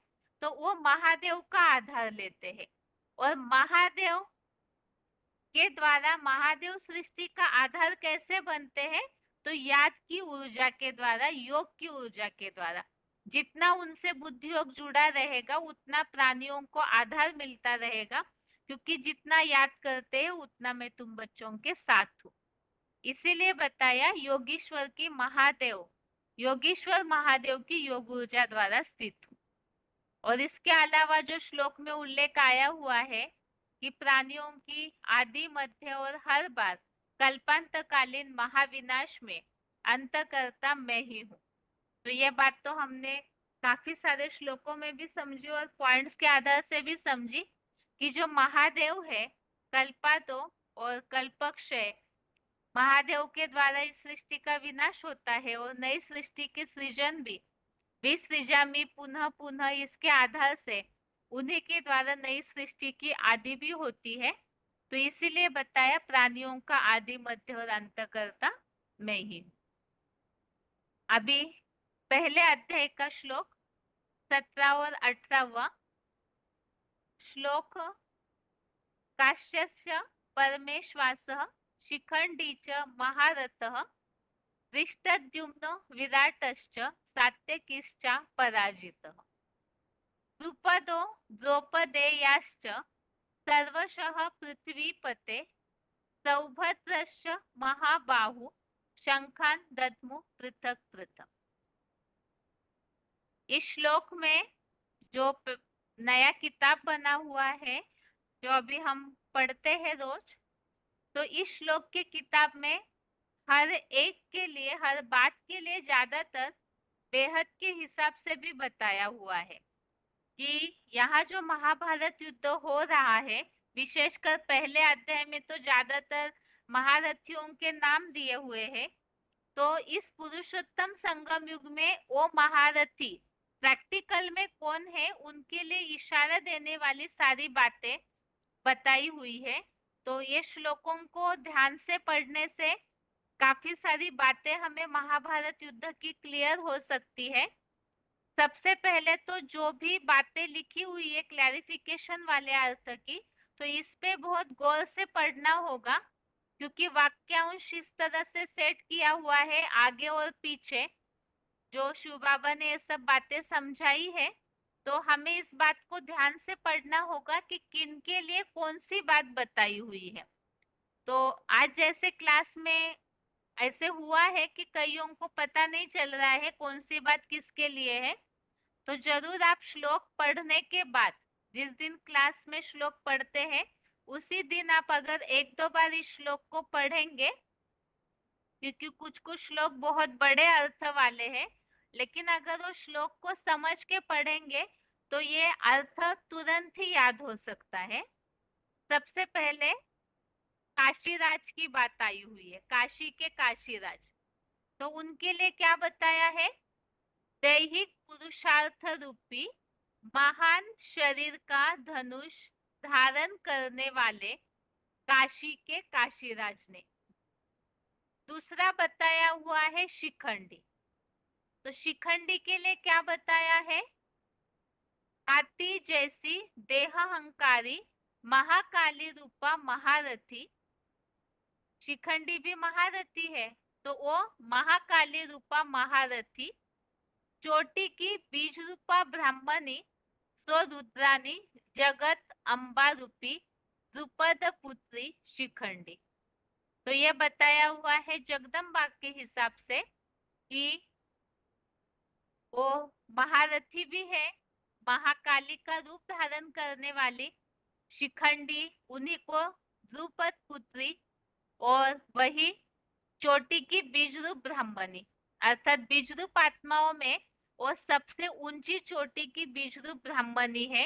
तो वो महादेव का आधार लेते हैं। और महादेव के द्वारा, महादेव सृष्टि का आधार कैसे बनते हैं? तो याद की ऊर्जा के द्वारा, योग की ऊर्जा के द्वारा। जितना उनसे बुद्धि योग जुड़ा रहेगा उतना प्राणियों को आधार मिलता रहेगा, क्योंकि जितना याद करते हैं उतना मैं तुम बच्चों के साथ हूँ। इसीलिए बताया योगीश्वर की महादेव, योगीश्वर महादेव की योग ऊर्जा द्वारा स्थित हूँ। और इसके अलावा जो श्लोक में उल्लेख आया हुआ है कि प्राणियों की आदि, मध्य और हर बार कल्पांतकालीन महाविनाश में अंतकर्ता मैं ही हूँ। तो ये बात तो हमने काफी सारे श्लोकों में भी समझी और पॉइंट्स के आधार से भी समझी कि जो महादेव है, कल्पातो और कल्पक्षय, महादेव के द्वारा इस सृष्टि का विनाश होता है और नई सृष्टि की सृजन भी विसृजामि पुनः पुनः, इसके आधार से उन्हीं के द्वारा नई सृष्टि की आदि भी होती है। तो इसीलिए बताया प्राणियों का आदि, मध्य और अंतकर्ता मैं ही हूँ। अभी पहले अध्याय का श्लोक 17 और 18वां श्लोक। काश्यस्य परमेश्वासः शिखंडी च महारथः दृष्टद्युम्न विराटश्च सात्यकिश्च पराजितः द्रुपदो द्रौपदेयाश्च सर्वशः पृथ्वीपते सौभद्रश्च महाबाहु शंखान दद्मु पृथक पृथक। इस श्लोक में जो नया किताब बना हुआ है, जो अभी हम पढ़ते हैं रोज, तो इस श्लोक की किताब में हर एक के लिए, हर बात के लिए ज्यादातर बेहद के हिसाब से भी बताया हुआ है कि यहाँ जो महाभारत युद्ध हो रहा है, विशेषकर पहले अध्याय में तो ज्यादातर महारथियों के नाम दिए हुए हैं। तो इस पुरुषोत्तम संगम युग में वो महारथी प्रैक्टिकल में कौन है, उनके लिए इशारा देने वाली सारी बातें बताई हुई है। तो ये श्लोकों को ध्यान से पढ़ने से काफी सारी बातें हमें महाभारत युद्ध की क्लियर हो सकती है। सबसे पहले तो जो भी बातें लिखी हुई है क्लैरिफिकेशन वाले अर्थ की, तो इस पे बहुत गौर से पढ़ना होगा, क्योंकि वाक्यांश इस तरह से सेट किया हुआ है आगे और पीछे, जो शिव बाबा ने ये सब बातें समझाई है। तो हमें इस बात को ध्यान से पढ़ना होगा कि किन के लिए कौन सी बात बताई हुई है। तो आज जैसे क्लास में ऐसे हुआ है कि कईयों को पता नहीं चल रहा है कौन सी बात किसके लिए है, तो जरूर आप श्लोक पढ़ने के बाद, जिस दिन क्लास में श्लोक पढ़ते हैं उसी दिन आप अगर एक दो बार इस श्लोक को पढ़ेंगे, क्योंकि कुछ कुछ श्लोक बहुत बड़े अर्थ वाले हैं, लेकिन अगर वो श्लोक को समझ के पढ़ेंगे तो ये अर्थ तुरंत ही याद हो सकता है। सबसे पहले काशीराज की बात आई हुई है, काशी के काशीराज। तो उनके लिए क्या बताया है? दैहिक पुरुषार्थ रूपी महान शरीर का धनुष धारण करने वाले काशी के काशीराज ने। दूसरा बताया हुआ है शिखंडी। तो शिखंडी के लिए क्या बताया है? हाथी जैसी देहहंकारी महाकाली रूपा महारथी। शिखंडी भी महारथी है, तो वो महाकाली रूपा महारथी चोटी की बीज रूपा ब्राह्मणी सो रुद्रानी जगत अम्बा रूपी द्रुपद पुत्री शिखंडी। तो ये बताया हुआ है जगदम्बा के हिसाब से कि वो महारथी भी है, महाकाली का रूप धारण करने वाली शिखंडी, उन्हीं को द्रुपद पुत्री, और वही चोटी की बीज रूप ब्राह्मणी अर्थात बीज रूप आत्माओं में वो सबसे ऊंची चोटी की बीज रूप ब्राह्मणी है,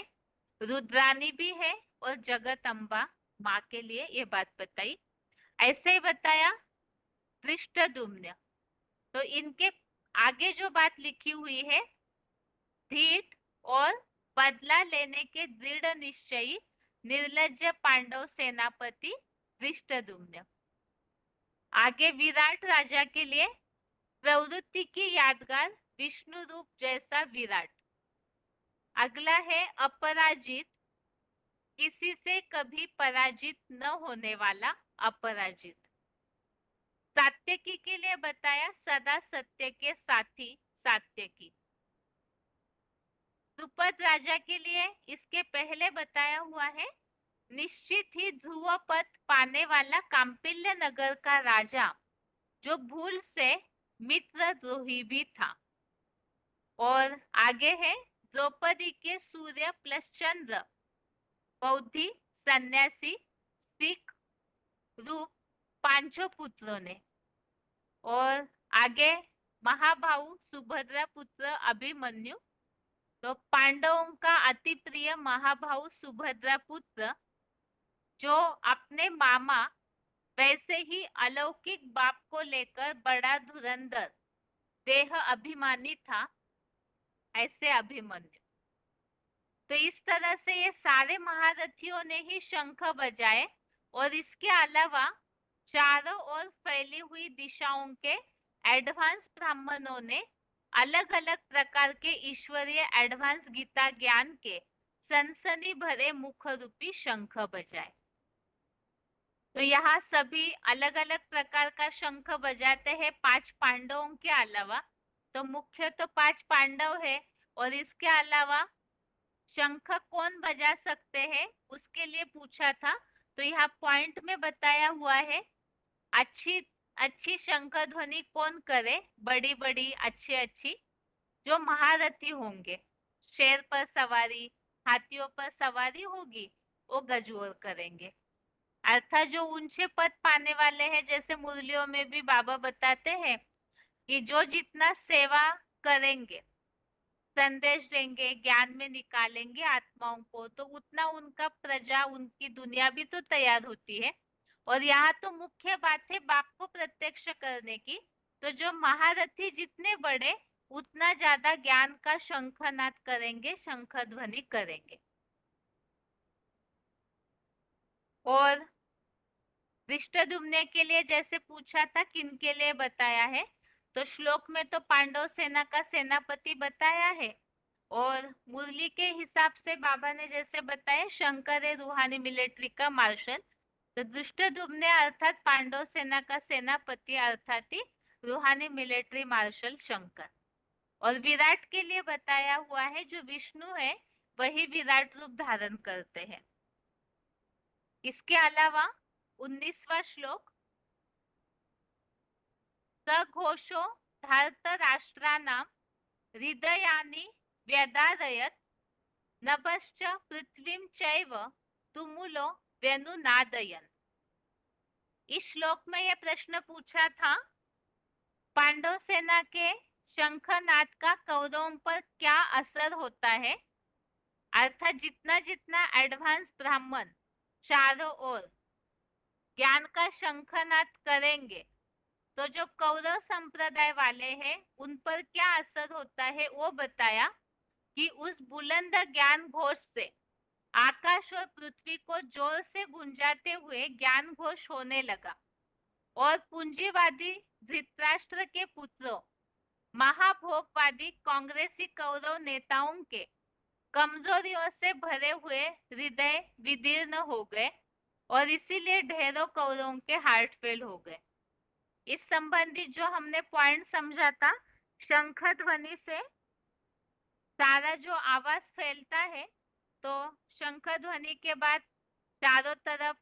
रुद्रानी भी है और जगत अम्बा माँ के लिए ये बात बताई। ऐसे ही बताया धृष्टद्युम्न। तो इनके आगे जो बात लिखी हुई है, धीट और बदला लेने के दृढ़ निश्चयी निर्लज्ज पांडव सेनापति धृष्टद्युम्न। आगे विराट राजा के लिए प्रवृत्ति की यादगार विष्णु रूप जैसा विराट। अगला है अपराजित, किसी से कभी पराजित न होने वाला अपराजित। सात्यकी के लिए बताया सदा सत्य के साथी सात्यकी। द्रुपद राजा के लिए इसके पहले बताया हुआ है निश्चित ही ध्रुव पद पाने वाला कांपिल्य नगर का राजा, जो भूल से मित्रद्रोही भी था। और आगे है द्रौपदी के सूर्य प्लस चंद्र, बौद्धि, सन्यासी, सिख रूप पांचों पुत्रों ने। और आगे महाभाऊ सुभद्रा पुत्र अभिमन्यु, तो पांडवों का अति प्रिय महाभाऊ सुभद्रा पुत्र, जो अपने मामा वैसे ही अलौकिक बाप को लेकर बड़ा धुरंधर देह अभिमानी था, ऐसे अभिमन्यु। तो इस तरह से ये सारे महारथियों ने ही शंख बजाए, और इसके अलावा चारों ओर फैली हुई दिशाओं के एडवांस ब्राह्मणों ने अलग अलग प्रकार के ईश्वरीय एडवांस गीता ज्ञान के सनसनी भरे मुख रूपी शंख बजाए। तो यहाँ सभी अलग अलग प्रकार का शंख बजाते हैं 5 पांडवों के अलावा। तो मुख्य तो 5 पांडव है, और इसके अलावा शंख कौन बजा सकते हैं उसके लिए पूछा था। तो यहाँ पॉइंट में बताया हुआ है अच्छी शंख ध्वनि कौन करे, बड़ी बड़ी अच्छी जो महारथी होंगे, शेर पर सवारी, हाथियों पर सवारी होगी, वो गजोर करेंगे। अर्थात जो ऊंचे पद पाने वाले हैं, जैसे मुरलियों में भी बाबा बताते हैं कि जो जितना सेवा करेंगे, संदेश देंगे, ज्ञान में निकालेंगे आत्माओं को, तो उतना उनका प्रजा, उनकी दुनिया भी तो तैयार होती है। और यहाँ तो मुख्य बात है बाप को प्रत्यक्ष करने की। तो जो महारथी जितने बड़े, उतना ज्यादा ज्ञान का शंखनाद करेंगे, शंख ध्वनि करेंगे। और धृष्टद्युम्न के लिए जैसे पूछा था किन के लिए बताया है, तो श्लोक में तो पांडव सेना का सेनापति बताया है, और मुरली के हिसाब से बाबा ने जैसे बताया शंकर है रूहानी मिलिट्री का मार्शल। तो धृष्टद्युम्न अर्थात पांडव सेना का सेनापति अर्थात रूहानी मिलिट्री मार्शल शंकर। और विराट के लिए बताया हुआ है जो विष्णु है वही विराट रूप धारण करते हैं। इसके अलावा 19वां श्लोक, सघोषो धार्तराष्ट्राणां हृदयानि व्यदारयत् नभश्च पृथ्वीं चैव तुमुलो व्यनुनादयन्। इस श्लोक में यह प्रश्न पूछा था, पांडव सेना के शंखनाद का कौरवों पर क्या असर होता है। अर्थात जितना जितना एडवांस ब्राह्मण चारों ओर ज्ञान का शंखनाद करेंगे, तो जो कौरव संप्रदाय वाले हैं उन पर क्या असर होता है, वो बताया कि उस बुलंद ज्ञान घोष से आकाश और पृथ्वी को जोर से गुंजाते हुए ज्ञान घोष होने लगा, और पूंजीवादी धृतराष्ट्र के पुत्रों, महाभोगवादी कांग्रेसी कौरव नेताओं के कमजोरियों से भरे हुए हृदय विदीर्ण हो गए, और इसीलिए ढेरों कौरवों के हार्ट फेल हो गए। इस संबंधी जो हमने पॉइंट समझा था, शंख ध्वनि से सारा जो आवाज फैलता है तो शंख ध्वनि के बाद चारों तरफ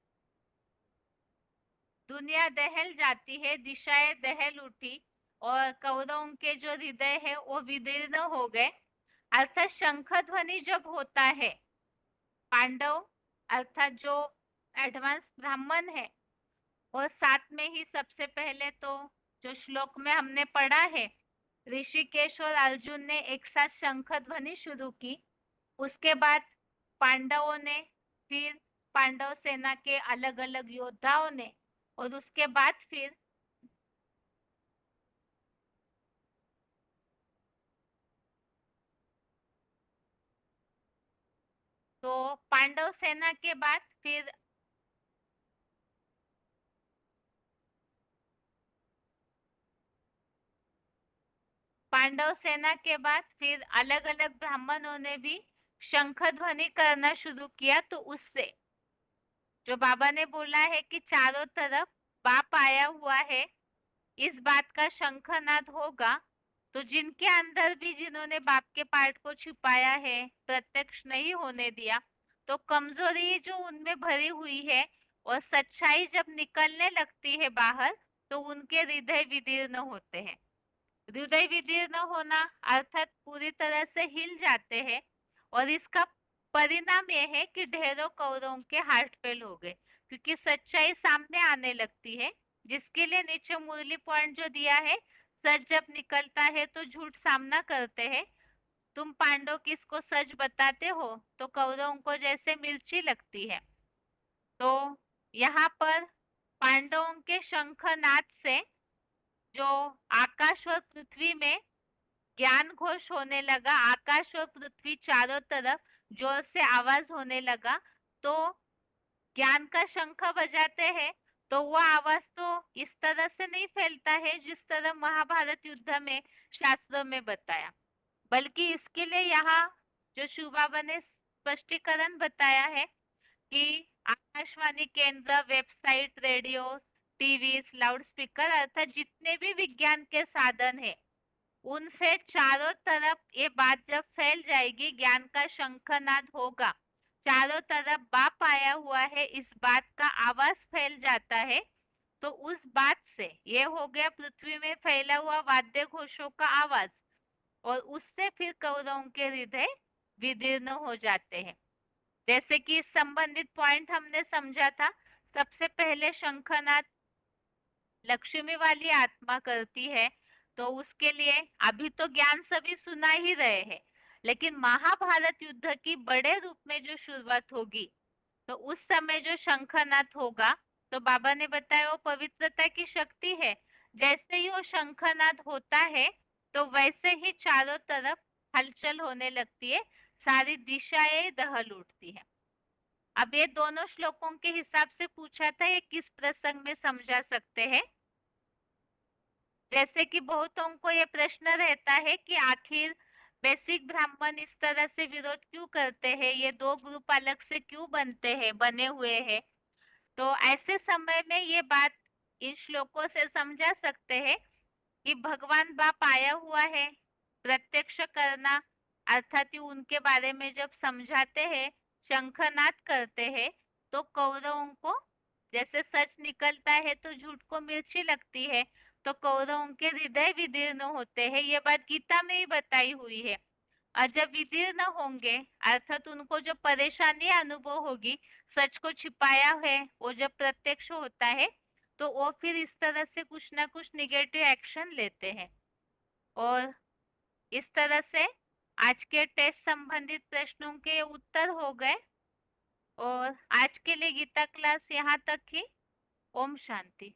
दुनिया दहल जाती है, दिशाएं दहल उठी और कौरवों के जो हृदय है वो विदीर्ण हो गए। अर्थात शंख ध्वनि जब होता है, पांडव अर्थात जो एडवांस ब्राह्मण है और साथ में ही सबसे पहले तो जो श्लोक में हमने पढ़ा है, ऋषिकेश और अर्जुन ने एक साथ शंख ध्वनि शुरू की। उसके बाद पांडवों ने, फिर पांडव सेना के अलग अलग योद्धाओं ने, और उसके बाद फिर तो पांडव सेना के बाद फिर पांडव सेना के बाद फिर अलग अलग ब्राह्मणों ने भी शंख ध्वनि करना शुरू किया। तो उससे जो बाबा ने बोला है कि चारों तरफ बाप आया हुआ है, इस बात का शंखनाद होगा। तो जिनके अंदर भी जिन्होंने बाप के पार्ट को छिपाया है, प्रत्यक्ष नहीं होने दिया, तो कमजोरी जो उनमें भरी हुई है और सच्चाई जब निकलने लगती है बाहर, तो उनके हृदय विदीर्ण होते हैं। हृदय विदीर्ण होना अर्थात पूरी तरह से हिल जाते हैं, और इसका परिणाम यह है कि ढेरों कौरवों के हार्ट फेल हो गए, क्योंकि सच्चाई सामने आने लगती है। जिसके लिए नीचे मुरली पॉइंट जो दिया है, सच जब निकलता है तो झूठ सामना करते हैं। तुम पांडव किसको सच बताते हो तो कौरवों को जैसे मिर्ची लगती है। तो यहाँ पर पांडवों के शंखनाद से जो आकाश और पृथ्वी में ज्ञान घोष होने लगा, आकाश और पृथ्वी चारों तरफ जोर से आवाज होने लगा। तो ज्ञान का शंख बजाते हैं तो वो आवाज तो इस तरह से नहीं फैलता है जिस तरह महाभारत युद्ध में शास्त्रों में बताया, बल्कि इसके लिए यहाँ जो शिव बाबा ने स्पष्टीकरण बताया है कि आकाशवाणी केंद्र, website, radio, TV, loud speaker अर्थात जितने भी विज्ञान के साधन है, उनसे चारों तरफ ये बात जब फैल जाएगी, ज्ञान का शंखनाद होगा, चारों तरफ बाप आया हुआ है, इस बात का आवाज फैल जाता है। तो उस बात से ये हो गया पृथ्वी में फैला हुआ वाद्य घोषों का आवाज, और उससे फिर कौरवों के हृदय विदीर्ण हो जाते हैं। जैसे कि इस संबंधित पॉइंट हमने समझा था, सबसे पहले शंखनाद लक्ष्मी वाली आत्मा करती है, तो उसके लिए अभी तो ज्ञान सभी सुना ही रहे हैं, लेकिन महाभारत युद्ध की बड़े रूप में जो शुरुआत होगी, तो उस समय जो शंखनाद होगा, तो बाबा ने बताया वो पवित्रता की शक्ति है। जैसे ही वो शंखनाद होता है तो वैसे ही चारों तरफ हलचल होने लगती है, सारी दिशाएं दहल उठती है। अब ये दोनों श्लोकों के हिसाब से पूछा था, ये किस प्रसंग में समझा सकते हैं? जैसे कि बहुतों को ये प्रश्न रहता है कि आखिर बेसिक ब्राह्मण इस तरह से विरोध क्यों करते हैं, ये दो ग्रुप अलग से क्यों बनते हैं, बने हुए हैं। तो ऐसे समय में ये बात इन श्लोकों से समझा सकते हैं कि भगवान बाप आया हुआ है, प्रत्यक्ष करना अर्थात उनके बारे में जब समझाते हैं, शंखनाद करते हैं, तो कौरवों को जैसे सच निकलता है तो झूठ को मिर्ची लगती है, तो कौरवों के हृदय विदीर्ण होते हैं। ये बात गीता में ही बताई हुई है। और जब विदीर्ण होंगे अर्थात उनको जो परेशानी अनुभव होगी, सच को छिपाया है वो जब प्रत्यक्ष होता है, तो वो फिर इस तरह से कुछ ना कुछ निगेटिव एक्शन लेते हैं। और इस तरह से आज के टेस्ट संबंधित प्रश्नों के उत्तर हो गए, और आज के लिए गीता क्लास यहाँ तक ही। ओम शांति।